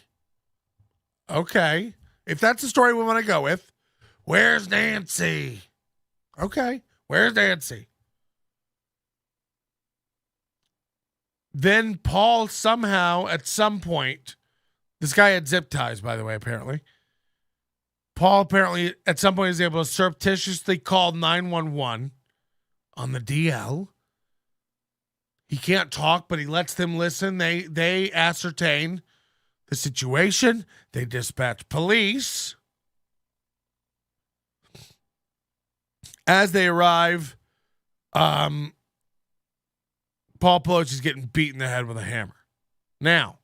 Okay. If that's the story we want to go with, where's Nancy? Okay. Where's Nancy? Then Paul somehow, at some point, this guy had zip ties, by the way, apparently. Paul apparently at some point is able to surreptitiously call 911 on the DL. He can't talk, but he lets them listen. They ascertain the situation. They dispatch police. As they arrive, Paul Pelosi's getting beat in the head with a hammer. Now,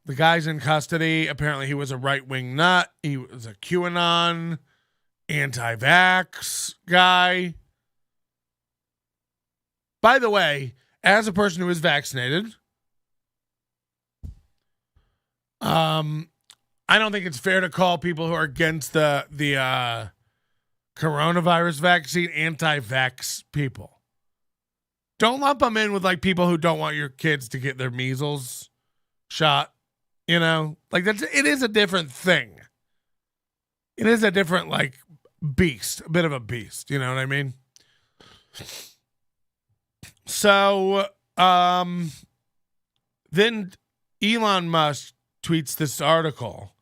the guy's in custody. Apparently, he was a right-wing nut. He was a QAnon, anti-vax guy. By the way, as a person who is vaccinated, I don't think it's fair to call people who are against the coronavirus vaccine anti-vax people. Don't lump them in with like people who don't want your kids to get their measles shot. Like it is a different thing. It is a different like beast, a bit of a beast. You know what I mean? So then Elon Musk tweets this article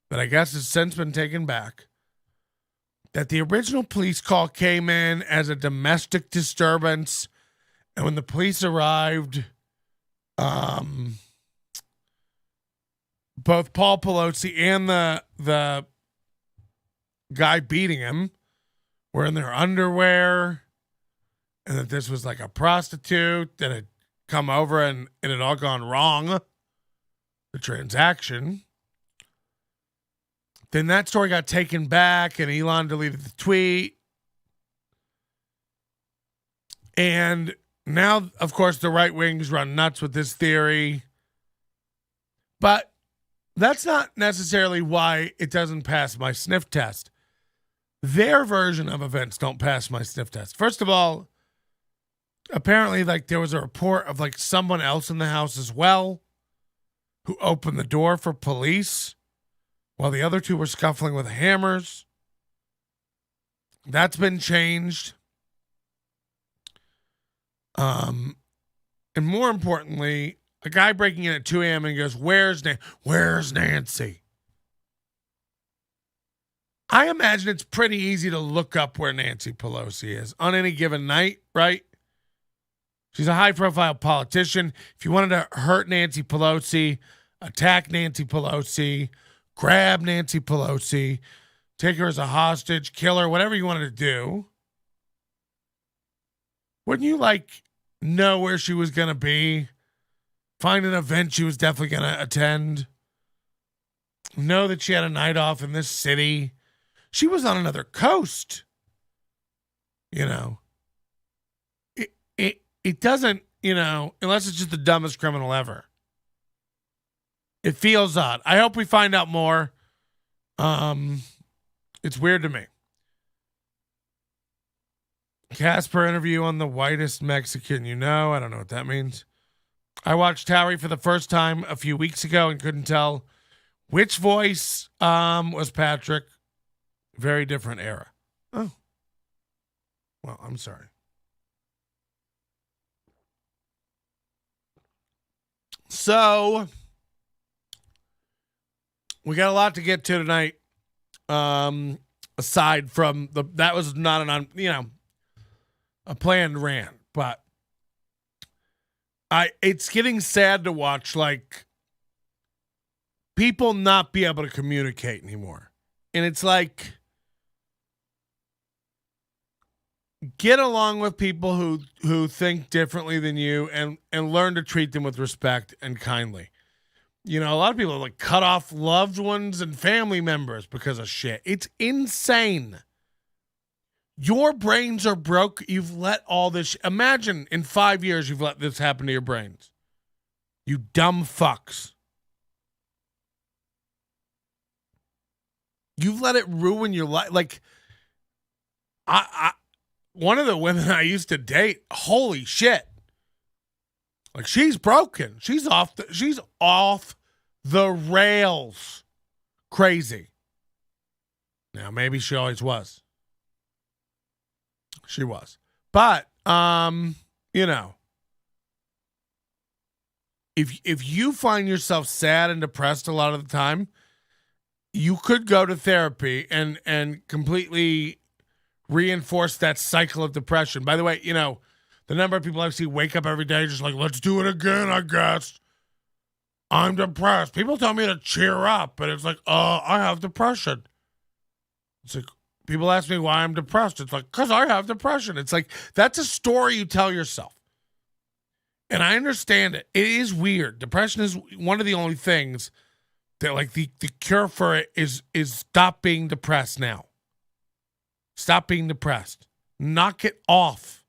that I guess has since been taken back, that the original police call came in as a domestic disturbance, and when the police arrived, both Paul Pelosi and the guy beating him were in their underwear, and that this was like a prostitute that had come over and it had all gone wrong, the transaction. Then that story got taken back and Elon deleted the tweet. And now, of course, the right wings run nuts with this theory. But that's not necessarily why it doesn't pass my sniff test. Their version of events don't pass my sniff test. First of all, apparently, like, there was a report of like someone else in the house as well who opened the door for police while the other two were scuffling with hammers. That's been changed. And more importantly, a guy breaking in at 2 a.m. and goes, Where's Nancy? I imagine it's pretty easy to look up where Nancy Pelosi is on any given night, right? She's a high-profile politician. If you wanted to hurt Nancy Pelosi, attack Nancy Pelosi, grab Nancy Pelosi, take her as a hostage, kill her, whatever you wanted to do, wouldn't you, like, know where she was going to be? Find an event she was definitely going to attend? Know that she had a night off in this city? She was on another coast. You know, it doesn't, you know, unless it's just the dumbest criminal ever. It feels odd. I hope we find out more. It's weird to me. Casper interview on the whitest Mexican you know. I don't know what that means. I watched Harry for the first time a few weeks ago and couldn't tell which voice was Patrick. Very different era. Oh. Well, I'm sorry. So, we got a lot to get to tonight. Aside from that was not a planned rant, but it's getting sad to watch like people not be able to communicate anymore. And it's like, get along with people who think differently than you and learn to treat them with respect and kindly. You know, a lot of people like cut off loved ones and family members because of shit. It's insane. Your brains are broke. You've let all this. Imagine in 5 years you've let this happen to your brains. You dumb fucks. You've let it ruin your life. Like, one of the women I used to date, holy shit. Like, she's broken. She's off the rails. Crazy. Now, maybe she always was. She was. But, you know, if you find yourself sad and depressed a lot of the time, you could go to therapy and completely reinforce that cycle of depression. By the way, you know, the number of people I see wake up every day just like, let's do it again, I guess. I'm depressed. People tell me to cheer up, but it's like, I have depression. It's like, people ask me why I'm depressed. It's like, because I have depression. It's like, that's a story you tell yourself. And I understand it. It is weird. Depression is one of the only things that, like, the cure for it is stop being depressed now. Stop being depressed. Knock it off.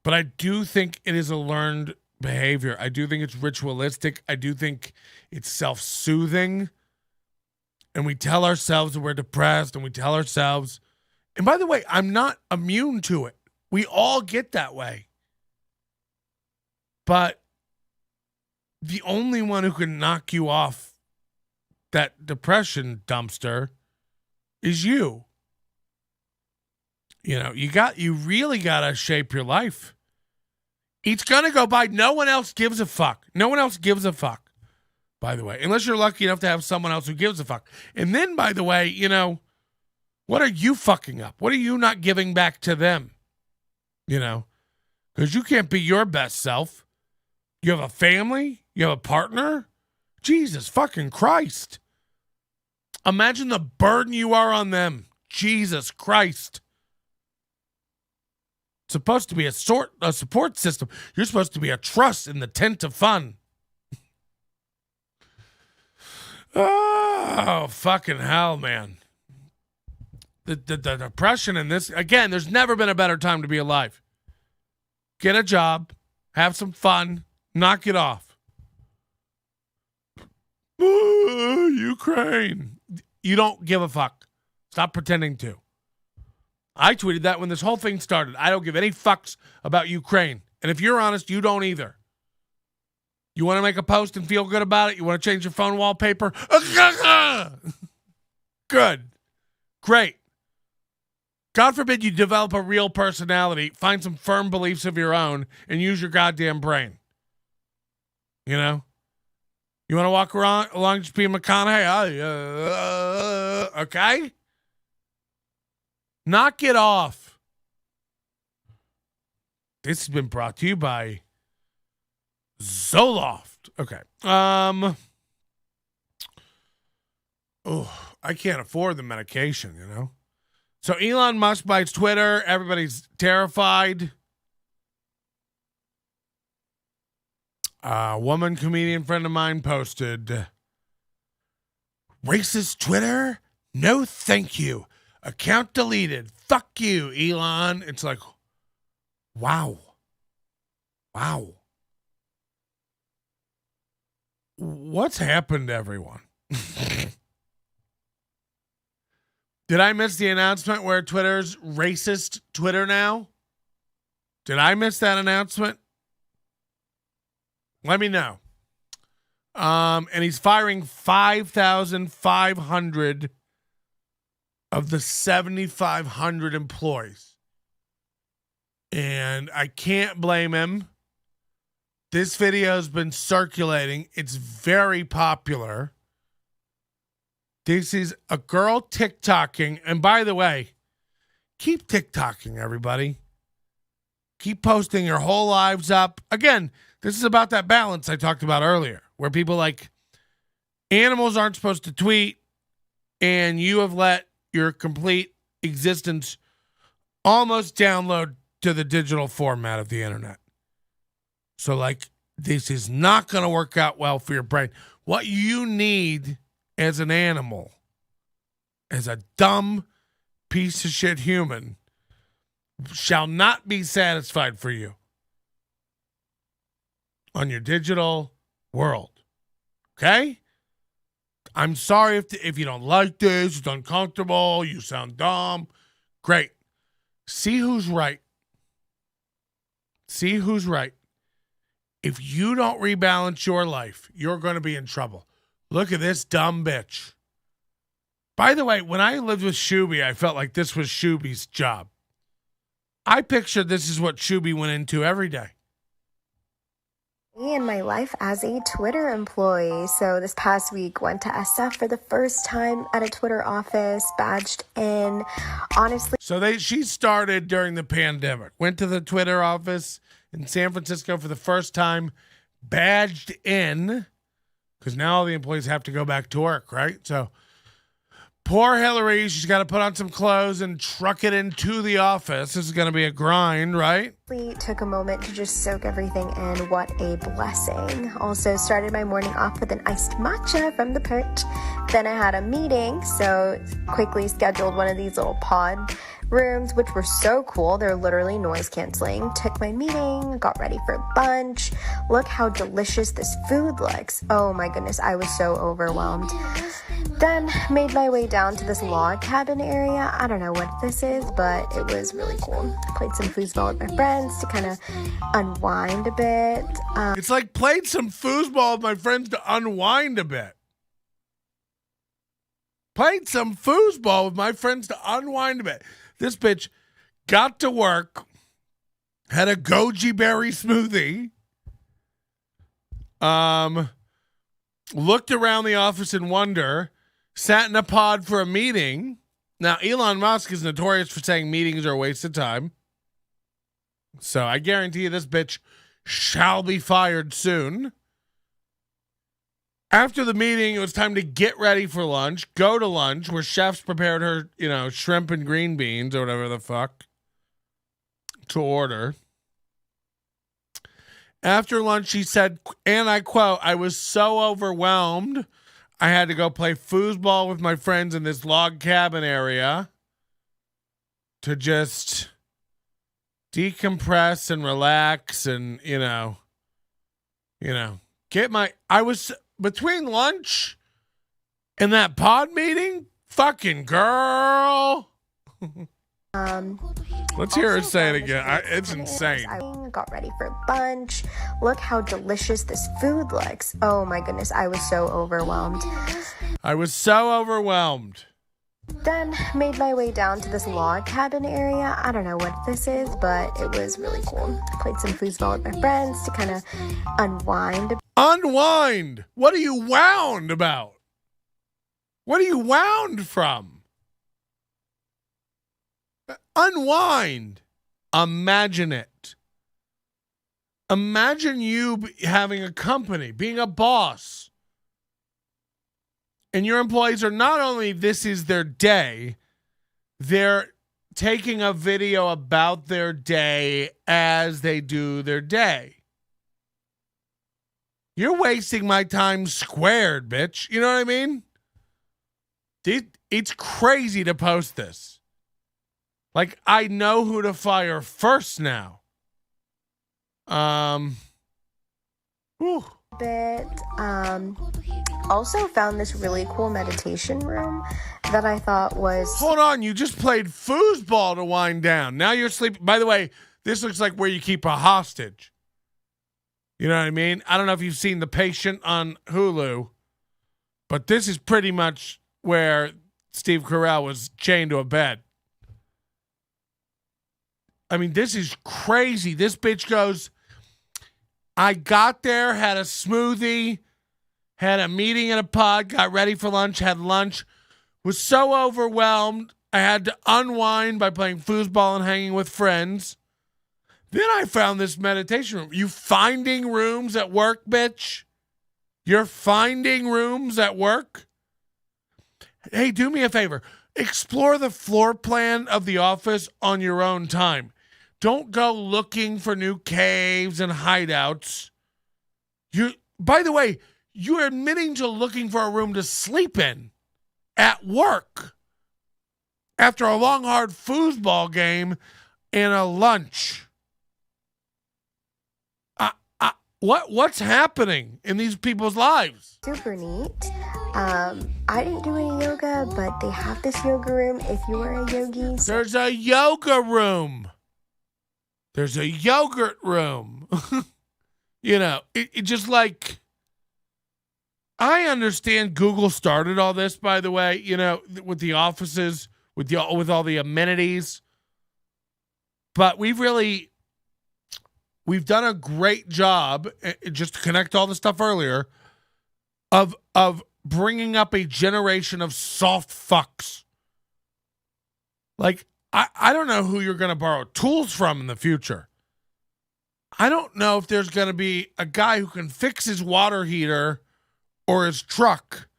But I do think it is a learned behavior. I do think it's ritualistic. I do think it's self-soothing. And we tell ourselves that we're depressed, and we tell ourselves. And by the way, I'm not immune to it. We all get that way. But the only one who can knock you off that depression dumpster is you. You know, you really got to shape your life. It's going to go by. No one else gives a fuck. No one else gives a fuck, by the way, unless you're lucky enough to have someone else who gives a fuck. And then, by the way, you know, what are you fucking up? What are you not giving back to them? You know, because you can't be your best self. You have a family. You have a partner. Jesus fucking Christ. Imagine the burden you are on them. Jesus Christ. It's supposed to be a support system. You're supposed to be a truss in the tent of fun. Oh, fucking hell, man. The depression in this, again, there's never been a better time to be alive. Get a job, have some fun, knock it off. Ukraine. You don't give a fuck. Stop pretending to. I tweeted that when this whole thing started. I don't give any fucks about Ukraine. And if you're honest, you don't either. You want to make a post and feel good about it? You want to change your phone wallpaper? Good. Great. God forbid you develop a real personality, find some firm beliefs of your own, and use your goddamn brain. You know? You want to walk around along just being McConaughey? Okay? Knock it off. This has been brought to you by Zoloft. Okay. I can't afford the medication, you know? So Elon Musk buys Twitter. Everybody's terrified. A woman comedian friend of mine posted, racist Twitter? No, thank you. Account deleted. Fuck you, Elon. It's like, wow. Wow. What's happened to everyone? Did I miss the announcement where Twitter's racist Twitter now? Did I miss that announcement? Let me know. And he's firing 5,500 of the 7,500 employees. And I can't blame him. This video has been circulating. It's very popular. This is a girl TikToking. And by the way, keep TikToking, everybody. Keep posting your whole lives up. Again, this is about that balance I talked about earlier, where people like animals aren't supposed to tweet, and you have let your complete existence almost download to the digital format of the internet. So, like, this is not going to work out well for your brain. What you need as an animal, as a dumb piece of shit human, shall not be satisfied for you on your digital world. Okay? I'm sorry if you don't like this, it's uncomfortable, you sound dumb. Great. See who's right. See who's right. If you don't rebalance your life, you're going to be in trouble. Look at this dumb bitch. By the way, when I lived with Shuby, I felt like this was Shuby's job. I pictured this is what Shuby went into every day.
In my life as a Twitter employee. So this past week went to SF for the first time at a Twitter office, badged in. Honestly,
So she started during the pandemic, went to the Twitter office in San Francisco for the first time, badged in, because now all the employees have to go back to work, right? So poor Hillary, she's got to put on some clothes and truck it into the office. This is going to be a grind, right?
took a moment to just soak everything in. What a blessing. Also started my morning off with an iced matcha from the perch. Then I had a meeting, so quickly scheduled one of these little pod rooms, which were so cool. They're literally noise canceling. Took my meeting, got ready for lunch. Look how delicious this food looks. Oh my goodness, I was so overwhelmed. Then made my way down to this log cabin area. I don't know what this is, but it was really cool. Played some foosball with my friends to kind of unwind a bit.
It's like played some foosball with my friends to unwind a bit. Played some foosball with my friends to unwind a bit. This bitch got to work, had a goji berry smoothie, looked around the office in wonder, sat in a pod for a meeting. Now, Elon Musk is notorious for saying meetings are a waste of time. So I guarantee you this bitch shall be fired soon. After the meeting, it was time to get ready for lunch, go to lunch, where chefs prepared her, shrimp and green beans or whatever the fuck to order. After lunch, she said, and I quote, "I was so overwhelmed, I had to go play foosball with my friends in this log cabin area to just decompress and relax and, I was between lunch and that pod meeting, fucking girl." Let's hear her say it again. It's insane.
I got ready for lunch. Look how delicious this food looks. Oh my goodness, I was so overwhelmed.
I was so overwhelmed.
Then made my way down to this log cabin area. I don't know what this is, but it was really cool. Played some foosball with my friends to kind of unwind.
Unwind? What are you wound about? What are you wound from? Unwind. Imagine it. Imagine you having a company, being a boss. And your employees are not only, this is their day, they're taking a video about their day as they do their day. You're wasting my time squared, bitch. You know what I mean? It's crazy to post this. Like, I know who to fire first now. Whew.
Also found this really cool meditation room that I thought was...
Hold on, you just played foosball to wind down. Now you're sleeping. By the way, this looks like where you keep a hostage. You know what I mean? I don't know if you've seen The Patient on Hulu, but this is pretty much where Steve Carell was chained to a bed. I mean, this is crazy. This bitch goes, I got there, had a smoothie, had a meeting in a pod, got ready for lunch, had lunch, was so overwhelmed, I had to unwind by playing foosball and hanging with friends. Then I found this meditation room. You finding rooms at work, bitch? You're finding rooms at work? Hey, do me a favor. Explore the floor plan of the office on your own time. Don't go looking for new caves and hideouts. By the way, you're admitting to looking for a room to sleep in at work after a long, hard foosball game and a lunch. What's happening in these people's lives?
Super neat. I didn't do any yoga, but they have this yoga room if you are a yogi.
There's a yoga room. There's a yogurt room. You know, it just like, I understand Google started all this, by the way, you know, with the offices, with all the amenities. But we've done a great job, just to connect all the stuff earlier, of bringing up a generation of soft fucks. Like, I don't know who you're going to borrow tools from in the future. I don't know if there's going to be a guy who can fix his water heater or his truck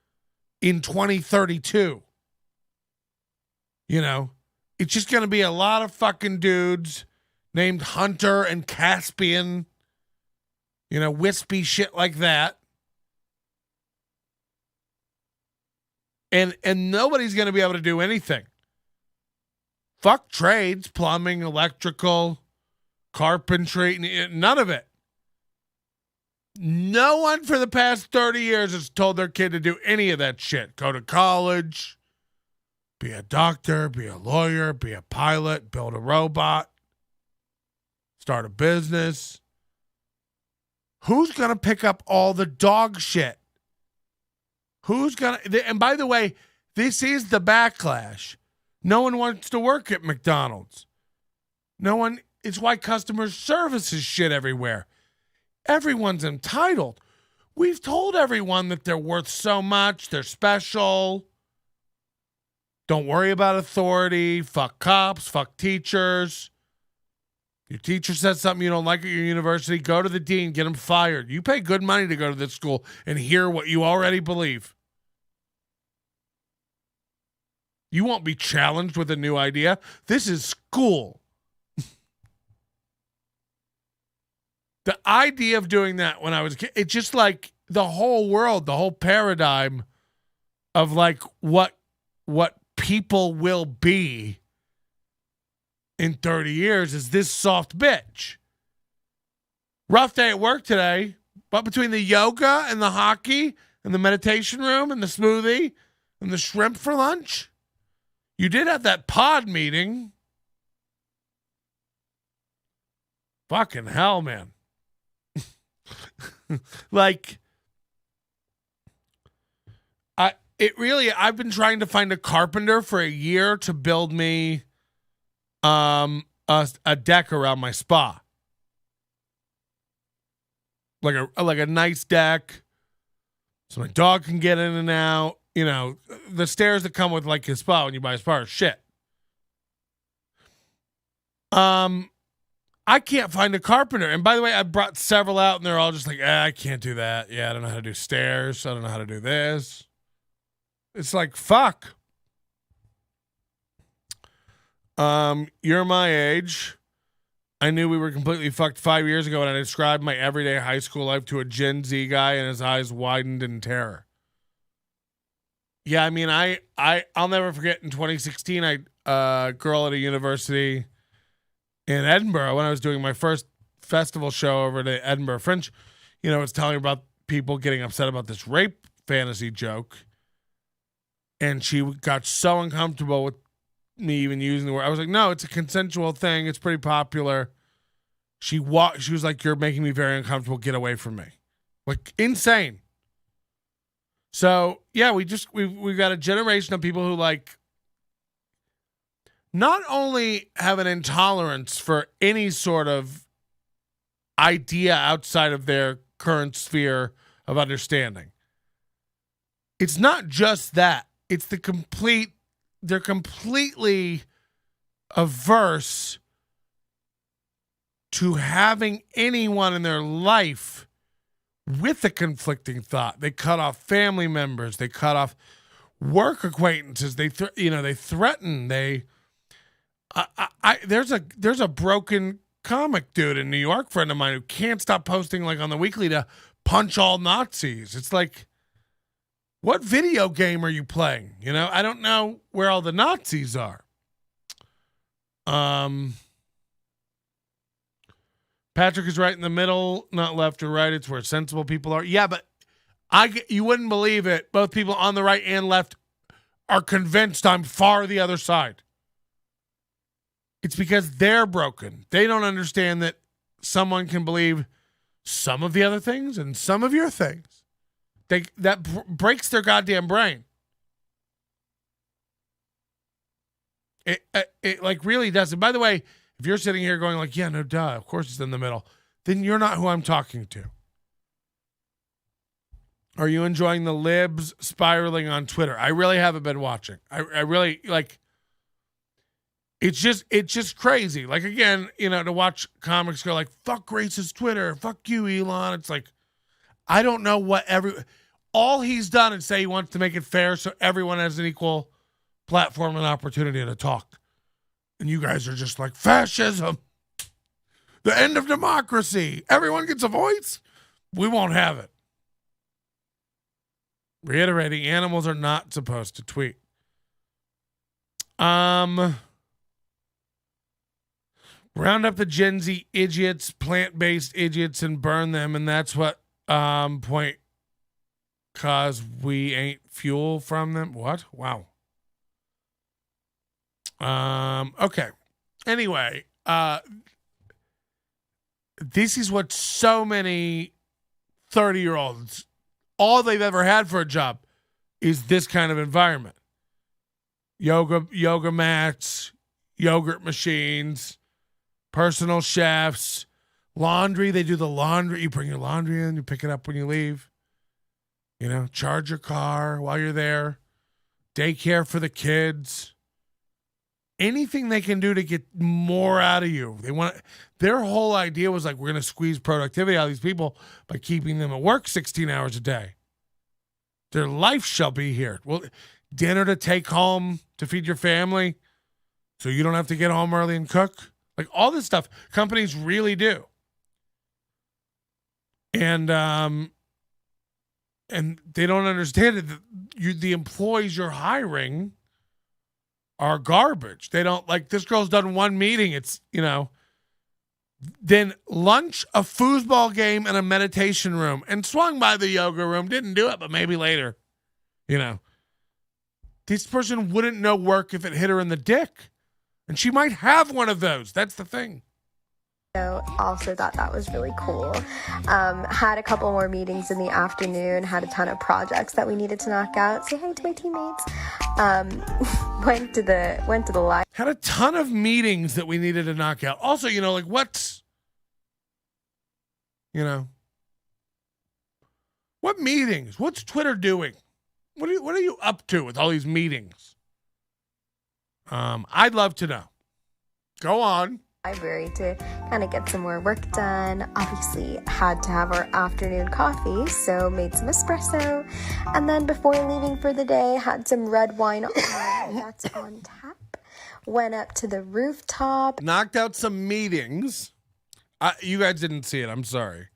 in 2032. You know, it's just going to be a lot of fucking dudes named Hunter and Caspian, you know, wispy shit like that. And nobody's going to be able to do anything. Fuck trades, plumbing, electrical, carpentry, none of it. No one for the past 30 years has told their kid to do any of that shit. Go to college, be a doctor, be a lawyer, be a pilot, build a robot, start a business. Who's going to pick up all the dog shit? Who's going to... And by the way, this is the backlash. No one wants to work at McDonald's. No one... It's why customer service is shit everywhere. Everyone's entitled. We've told everyone that they're worth so much. They're special. Don't worry about authority. Fuck cops. Fuck teachers. Your teacher says something you don't like at your university, go to the dean, get him fired. You pay good money to go to this school and hear what you already believe. You won't be challenged with a new idea. This is school. The idea of doing that when I was a kid, it's just like the whole world, the whole paradigm of like what people will be in 30 years is this soft bitch. Rough day at work today, but between the yoga and the hockey and the meditation room and the smoothie and the shrimp for lunch, you did have that pod meeting. Fucking hell, man. Like, I've been trying to find a carpenter for a year to build me a deck around my spa. Like a nice deck so my dog can get in and out. You know, the stairs that come with like his spa when you buy a spa are shit. I can't find a carpenter. And by the way, I brought several out and they're all just like, I can't do that. Yeah, I don't know how to do stairs. I don't know how to do this. It's like, fuck. You're my age. I knew we were completely fucked 5 years ago when I described my everyday high school life to a Gen Z guy and his eyes widened in terror. Yeah, I mean, I'll never forget in 2016, a girl at a university in Edinburgh, when I was doing my first festival show over at Edinburgh Fringe, you know, was telling her about people getting upset about this rape fantasy joke. And she got so uncomfortable with me even using the word. I was like, no, it's a consensual thing. It's pretty popular. She was like, "You're making me very uncomfortable. Get away from me." Like, insane. So yeah, we've got a generation of people who like not only have an intolerance for any sort of idea outside of their current sphere of understanding. It's not just that. It's they're completely averse to having anyone in their life with a conflicting thought. They cut off family members. They cut off work acquaintances. They threaten. There's a broken comic dude in New York, friend of mine, who can't stop posting like on the weekly to punch all Nazis. It's like, what video game are you playing? You know, I don't know where all the Nazis are. Patrick is right in the middle, not left or right. It's where sensible people are. Yeah, but you wouldn't believe it. Both people on the right and left are convinced I'm far the other side. It's because they're broken. They don't understand that someone can believe some of the other things and some of your things. That breaks their goddamn brain. It like really does. And by the way, if you're sitting here going like, yeah, no, duh, of course it's in the middle, then you're not who I'm talking to. Are you enjoying the libs spiraling on Twitter? I really haven't been watching. I really like. It's just crazy. Like, again, you know, to watch comics go like, fuck racist Twitter, fuck you, Elon. It's like, I don't know what all he's done is say he wants to make it fair so everyone has an equal platform and opportunity to talk. And you guys are just like, fascism, the end of democracy. Everyone gets a voice. We won't have it. Reiterating, animals are not supposed to tweet. Round up the Gen Z idiots, plant-based idiots, and burn them, and that's what point, cause we ain't fuel from them. What? Wow. Okay. Anyway, this is what so many 30-year-olds, all they've ever had for a job is this kind of environment. Yoga mats, yogurt machines, personal chefs, laundry. They do the laundry. You bring your laundry in, you pick it up when you leave. You know, charge your car while you're there. Daycare for the kids. Anything they can do to get more out of you. Their whole idea was like, we're going to squeeze productivity out of these people by keeping them at work 16 hours a day. Their life shall be here. Well, dinner to take home to feed your family so you don't have to get home early and cook. Like, all this stuff companies really do. And they don't understand it. The employees you're hiring are garbage. They don't, like, this girl's done one meeting. It's, you know, then lunch, a foosball game, and a meditation room, and swung by the yoga room. Didn't do it, but maybe later. You know, this person wouldn't know work if it hit her in the dick. And she might have one of those. That's the thing.
So also thought that was really cool. Had a couple more meetings in the afternoon, had a ton of projects that we needed to knock out. Say hi to my teammates. Went to the live.
Had a ton of meetings that we needed to knock out. Also, you know, like, what meetings? What's Twitter doing? What are you up to with all these meetings? I'd love to know. Go on.
Library to kind of get some more work done. Obviously had to have our afternoon coffee, so made some espresso, and then before leaving for the day had some red wine that's on tap. Went up to the rooftop,
knocked out some meetings. You guys didn't see it, I'm sorry.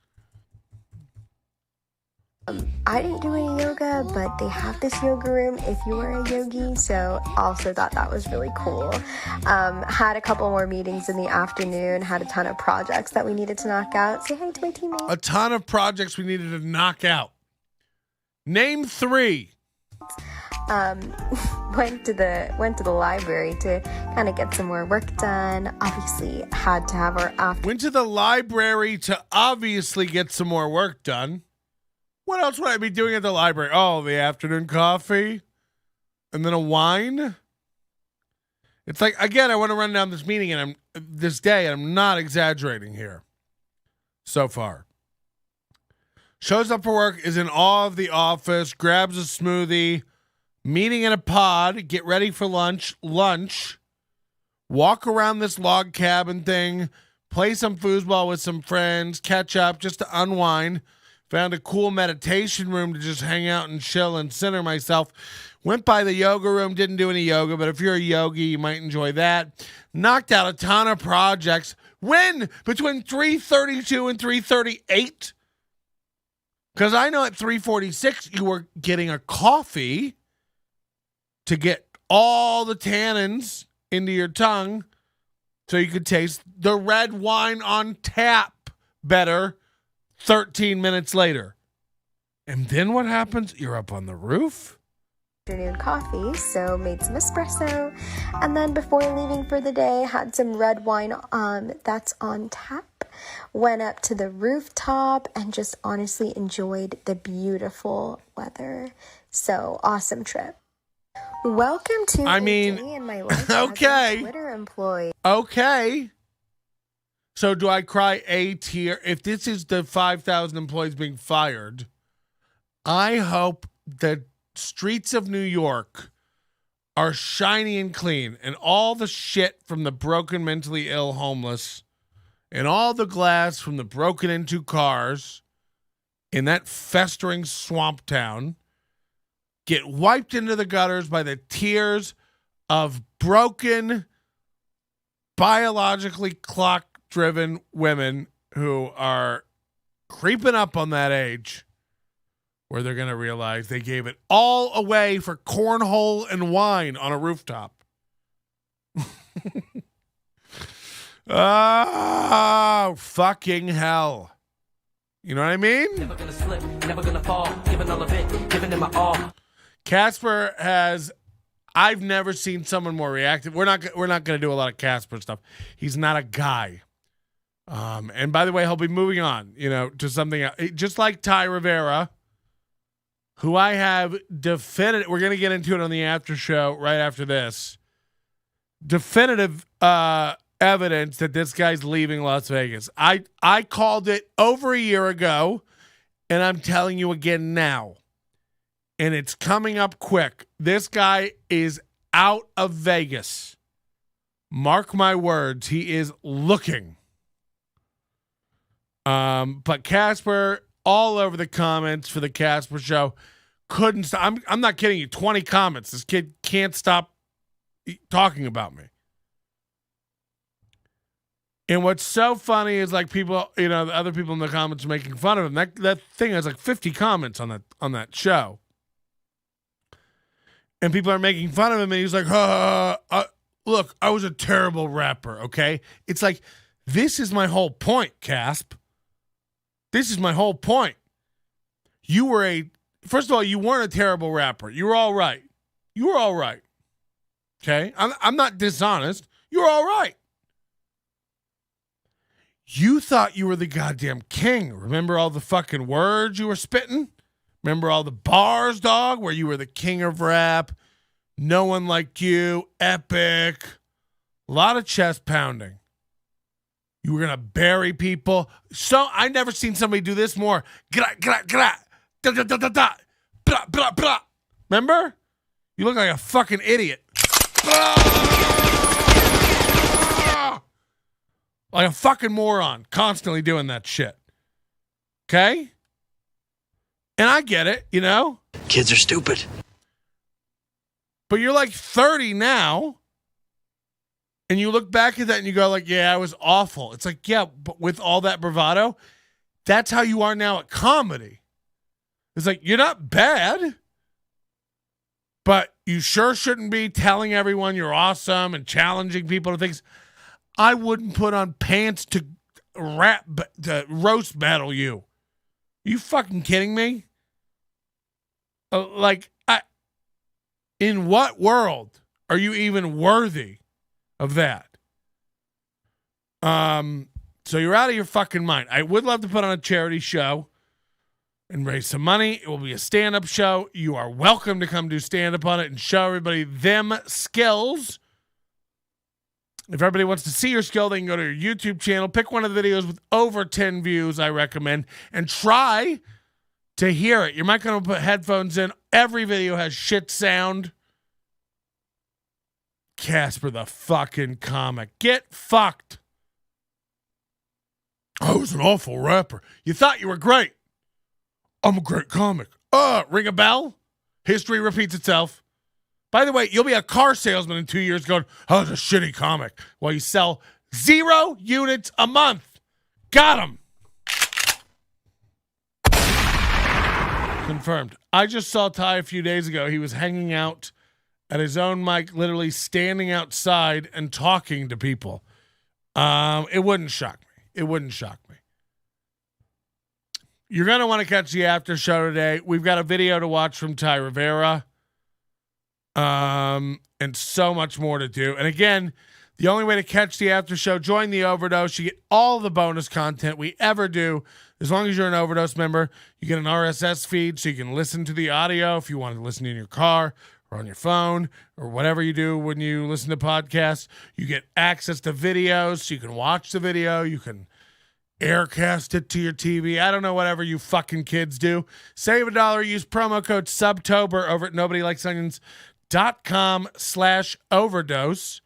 I didn't do any yoga, but they have this yoga room if you are a yogi, so also thought that was really cool. Had a couple more meetings in the afternoon, had a ton of projects that we needed to knock out. Say hi to my teammates.
A ton of projects we needed to knock out. Name 3.
went to the library to kind of get some more work done. Obviously, had to have our
Went to the library to obviously get some more work done. What else would I be doing at the library? Oh, the afternoon coffee, and then a wine. It's like, again, I want to run down this meeting and this day, and I'm not exaggerating here. So far, shows up for work, is in awe of the office, grabs a smoothie, meeting in a pod, get ready for lunch, walk around this log cabin thing, play some foosball with some friends, catch up just to unwind. Found a cool meditation room to just hang out and chill and center myself. Went by the yoga room, didn't do any yoga, but if you're a yogi, you might enjoy that. Knocked out a ton of projects. When? Between 3:32 and 3:38? Because I know at 3:46 you were getting a coffee to get all the tannins into your tongue so you could taste the red wine on tap better 13 minutes later. And then what happens? You're up on the roof.
Afternoon coffee, so made some espresso, and then before leaving for the day, had some red wine that's on tap. Went up to the rooftop and just honestly enjoyed the beautiful weather. So awesome trip. Welcome to a day in my life
okay.
as a Twitter employee.
Okay. So do I cry a tear? If this is the 5,000 employees being fired, I hope that streets of New York are shiny and clean, and all the shit from the broken, mentally ill homeless and all the glass from the broken into cars in that festering swamp town get wiped into the gutters by the tears of broken, biologically clock-driven women who are creeping up on that age where they're going to realize they gave it all away for cornhole and wine on a rooftop. Oh, fucking hell. You know what I mean? Never gonna slip, never gonna fall, giving all of it, giving it my all. Casper has, I've never seen someone more reactive. We're not going to do a lot of Casper stuff. He's not a guy. And by the way, he'll be moving on, to something else. Just like Ty Rivera, who I have definitive, we're going to get into it on the after show right after this. Definitive evidence that this guy's leaving Las Vegas. I called it over a year ago, and I'm telling you again now. And it's coming up quick. This guy is out of Vegas. Mark my words, he is looking. But Casper, all over the comments for the Casper show, couldn't stop. I'm not kidding you. 20 comments. This kid can't stop talking about me. And what's so funny is like people, the other people in the comments are making fun of him. That thing has like 50 comments on that show. And people are making fun of him, and he's like, look, I was a terrible rapper, okay? It's like, this is my whole point, Casp. This is my whole point. First of all, you weren't a terrible rapper. You were all right. Okay? I'm not dishonest. You were all right. You thought you were the goddamn king. Remember all the fucking words you were spitting? Remember all the bars, dog, where you were the king of rap? No one like you. Epic. A lot of chest pounding. You were going to bury people. So I never seen somebody do this more. Gra, gra, gra. Da, da, da, da, da. Blah, blah, blah. Remember? You look like a fucking idiot. Like a fucking moron. Constantly doing that shit. Okay? And I get it,
Kids are stupid.
But you're like 30 now. And you look back at that and you go like, yeah, I was awful. It's like, yeah, but with all that bravado, that's how you are now at comedy. It's like, you're not bad, but you sure shouldn't be telling everyone you're awesome and challenging people to things. I wouldn't put on pants to roast battle you. You fucking kidding me? In what world are you even worthy of that? So you're out of your fucking mind. I would love to put on a charity show and raise some money. It will be a stand-up show. You are welcome to come do stand-up on it and show everybody them skills. If everybody wants to see your skill, they can go to your YouTube channel, pick one of the videos with over 10 views, I recommend, and try to hear it. You're not going to put headphones in. Every video has shit sound. Casper the fucking Comic. Get fucked. I was an awful rapper. You thought you were great. I'm a great comic. Ring a bell? History repeats itself. By the way, you'll be a car salesman in 2 years going, I was a shitty comic. While you sell 0 units a month. Got him. Confirmed. I just saw Ty a few days ago. He was hanging out at his own mic, literally standing outside and talking to people. It wouldn't shock me. It wouldn't shock me. You're going to want to catch the after show today. We've got a video to watch from Ty Rivera. And so much more to do. And again, the only way to catch the after show, join the Overdose. You get all the bonus content we ever do. As long as you're an Overdose member, you get an RSS feed so you can listen to the audio if you want to listen in your car or on your phone or whatever you do when you listen to podcasts. You get access to videos so you can watch the video. You can aircast it to your TV. I don't know, whatever you fucking kids do. Save $1. Use promo code SUBTOBER over at nobodylikesonions.com/overdose.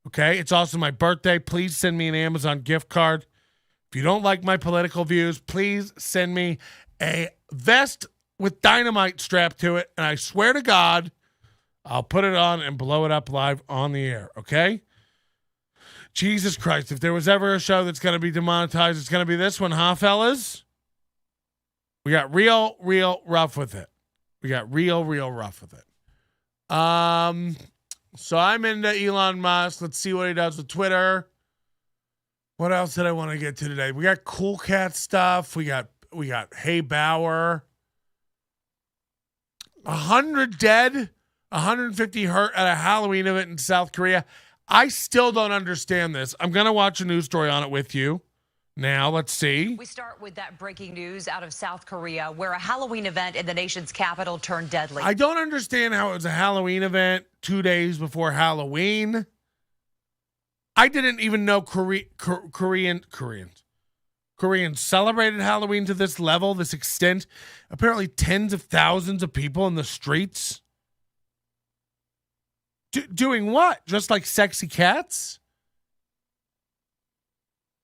Okay, it's also my birthday. Please send me an Amazon gift card. If you don't like my political views, please send me a vest with dynamite strapped to it, and I swear to God, I'll put it on and blow it up live on the air, okay? Jesus Christ, if there was ever a show that's going to be demonetized, it's going to be this one, huh, fellas? We got real rough with it. We got real rough with it. So I'm into Elon Musk. Let's see what he does with Twitter. What else did I want to get to today? We got Cool Cat stuff. We got Hey Bauer. 100 dead, 150 hurt at a Halloween event in South Korea. I still don't understand this. I'm going to watch a news story on it with you. Now, let's see.
We start with that breaking news out of South Korea, where a Halloween event in the nation's capital turned deadly.
I don't understand how it was a Halloween event 2 days before Halloween. I didn't even know Koreans celebrated Halloween to this level, this extent. Apparently tens of thousands of people in the streets. Doing what? Just like sexy cats?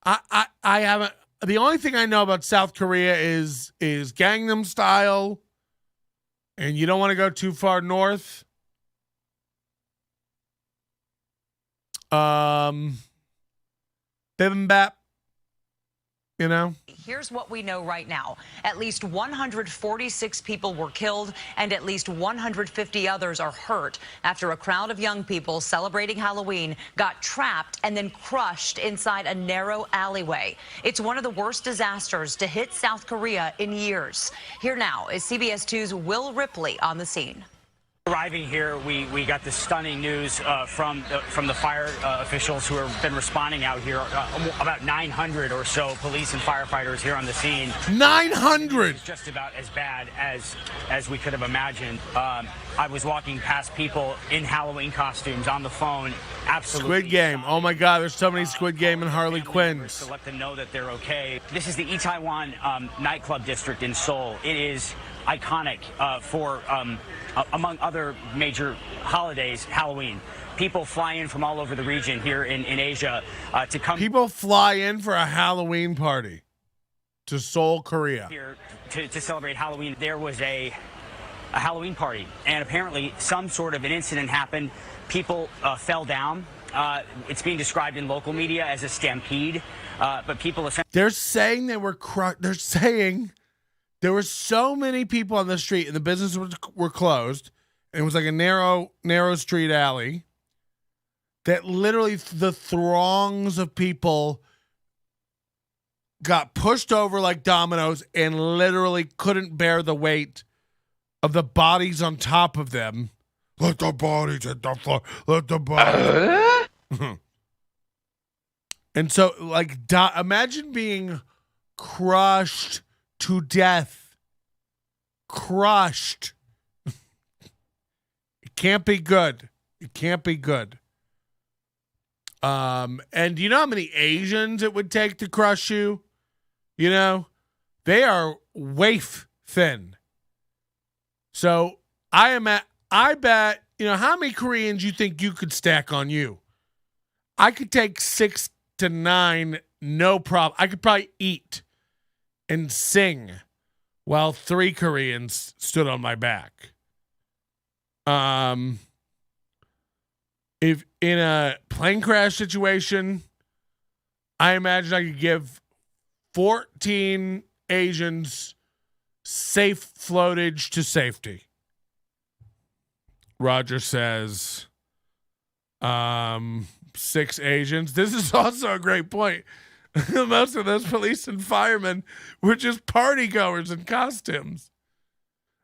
I haven't. The only thing I know about South Korea is Gangnam Style, and you don't want to go too far north. Bibimbap, you know.
Here's what we know right now. At least 146 people were killed and at least 150 others are hurt after a crowd of young people celebrating Halloween got trapped and then crushed inside a narrow alleyway. It's one of the worst disasters to hit South Korea in years. Here now is CBS 2's Will Ripley on the scene.
Arriving here, we got this stunning news from the fire officials who have been responding out here. About 900 or so police and firefighters here on the scene.
900!
It's just about as bad as we could have imagined. I was walking past people in Halloween costumes on the phone. Absolutely.
Squid Game. Oh my God, there's so many Squid Game and Harley Quinns.
To let them know that they're okay. This is the Itaewon nightclub district in Seoul. It is iconic for, among other major holidays, Halloween. People fly in from all over the region here in Asia to come.
People fly in for a Halloween party to Seoul, Korea.
Here to celebrate Halloween. There was a Halloween party, and apparently some sort of an incident happened. People fell down. It's being described in local media as a stampede, but people essentially.
They're saying they were they're saying there were so many people on the street and the businesses were closed, and it was like a narrow street alley, that literally the throngs of people got pushed over like dominoes and literally couldn't bear the weight of the bodies on top of them Let the bodies hit the floor. Let the bodies. And so, like, imagine being crushed to death. Crushed. It can't be good. It can't be good. And do you know how many Asians it would take to crush you? You know, they are waif thin. So I bet, you know, how many Koreans you think you could stack on you? I could take 6 to 9, no problem. I could probably eat and sing while 3 Koreans stood on my back. If in a plane crash situation, I imagine I could give 14 Asians safe floatage to safety. Roger says 6 Asians. This is also a great point. Most of those police and firemen were just party goers in costumes.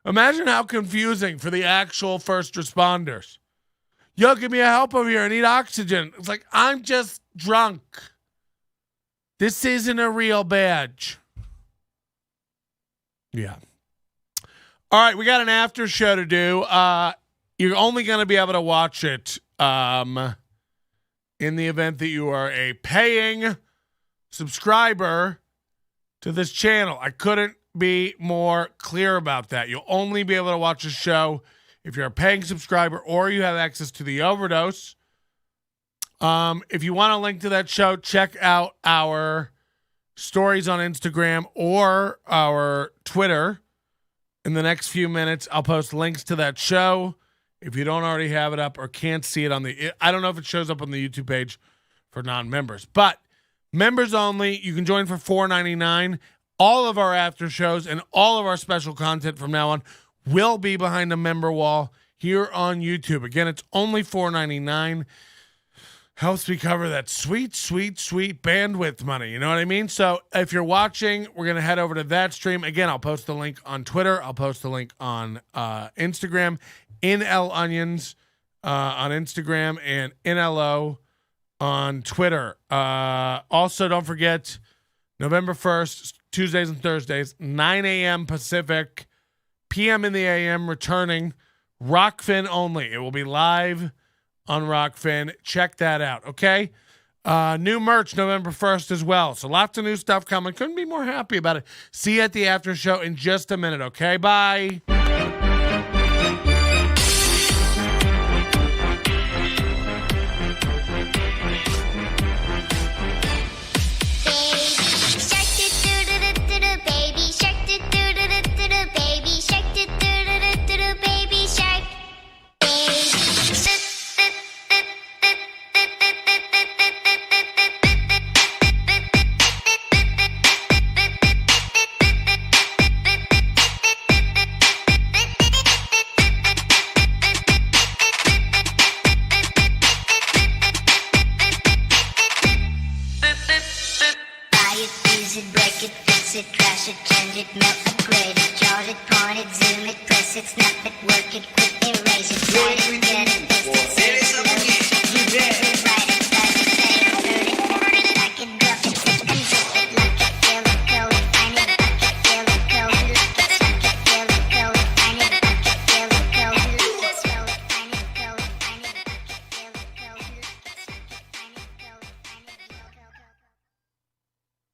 Imagine how confusing for the actual first responders. Yo, give me a help over here. I need oxygen. It's like, I'm just drunk. This isn't a real badge. Yeah. All right, we got an after show to do. You're only going to be able to watch it in the event that you are a paying subscriber to this channel. I couldn't be more clear about that. You'll only be able to watch the show if you're a paying subscriber or you have access to the overdose. If you want a link to that show, check out our stories on Instagram or our Twitter. In the next few minutes, I'll post links to that show. If you don't already have it up or can't see it I don't know if it shows up on the YouTube page for non-members, but members only, you can join for $4.99. All of our after shows and all of our special content from now on will be behind a member wall here on YouTube. Again, it's only $4.99. Helps me cover that sweet, sweet, sweet bandwidth money. You know what I mean? So if you're watching, we're going to head over to that stream. Again, I'll post the link on Twitter. I'll post the link on Instagram. NL Onions on Instagram and NLO on Twitter. Also, don't forget, November 1st, Tuesdays and Thursdays, 9 a.m. Pacific, p.m. in the a.m. returning. Rokfin only. It will be live on Rokfin. Check that out, okay? New merch November 1st as well. So lots of new stuff coming. Couldn't be more happy about it. See you at the after show in just a minute, okay? Bye.
Crash it, change it, melt, upgrade it, charge it, point it, zoom it, press it, snap it, work it, quick, erase.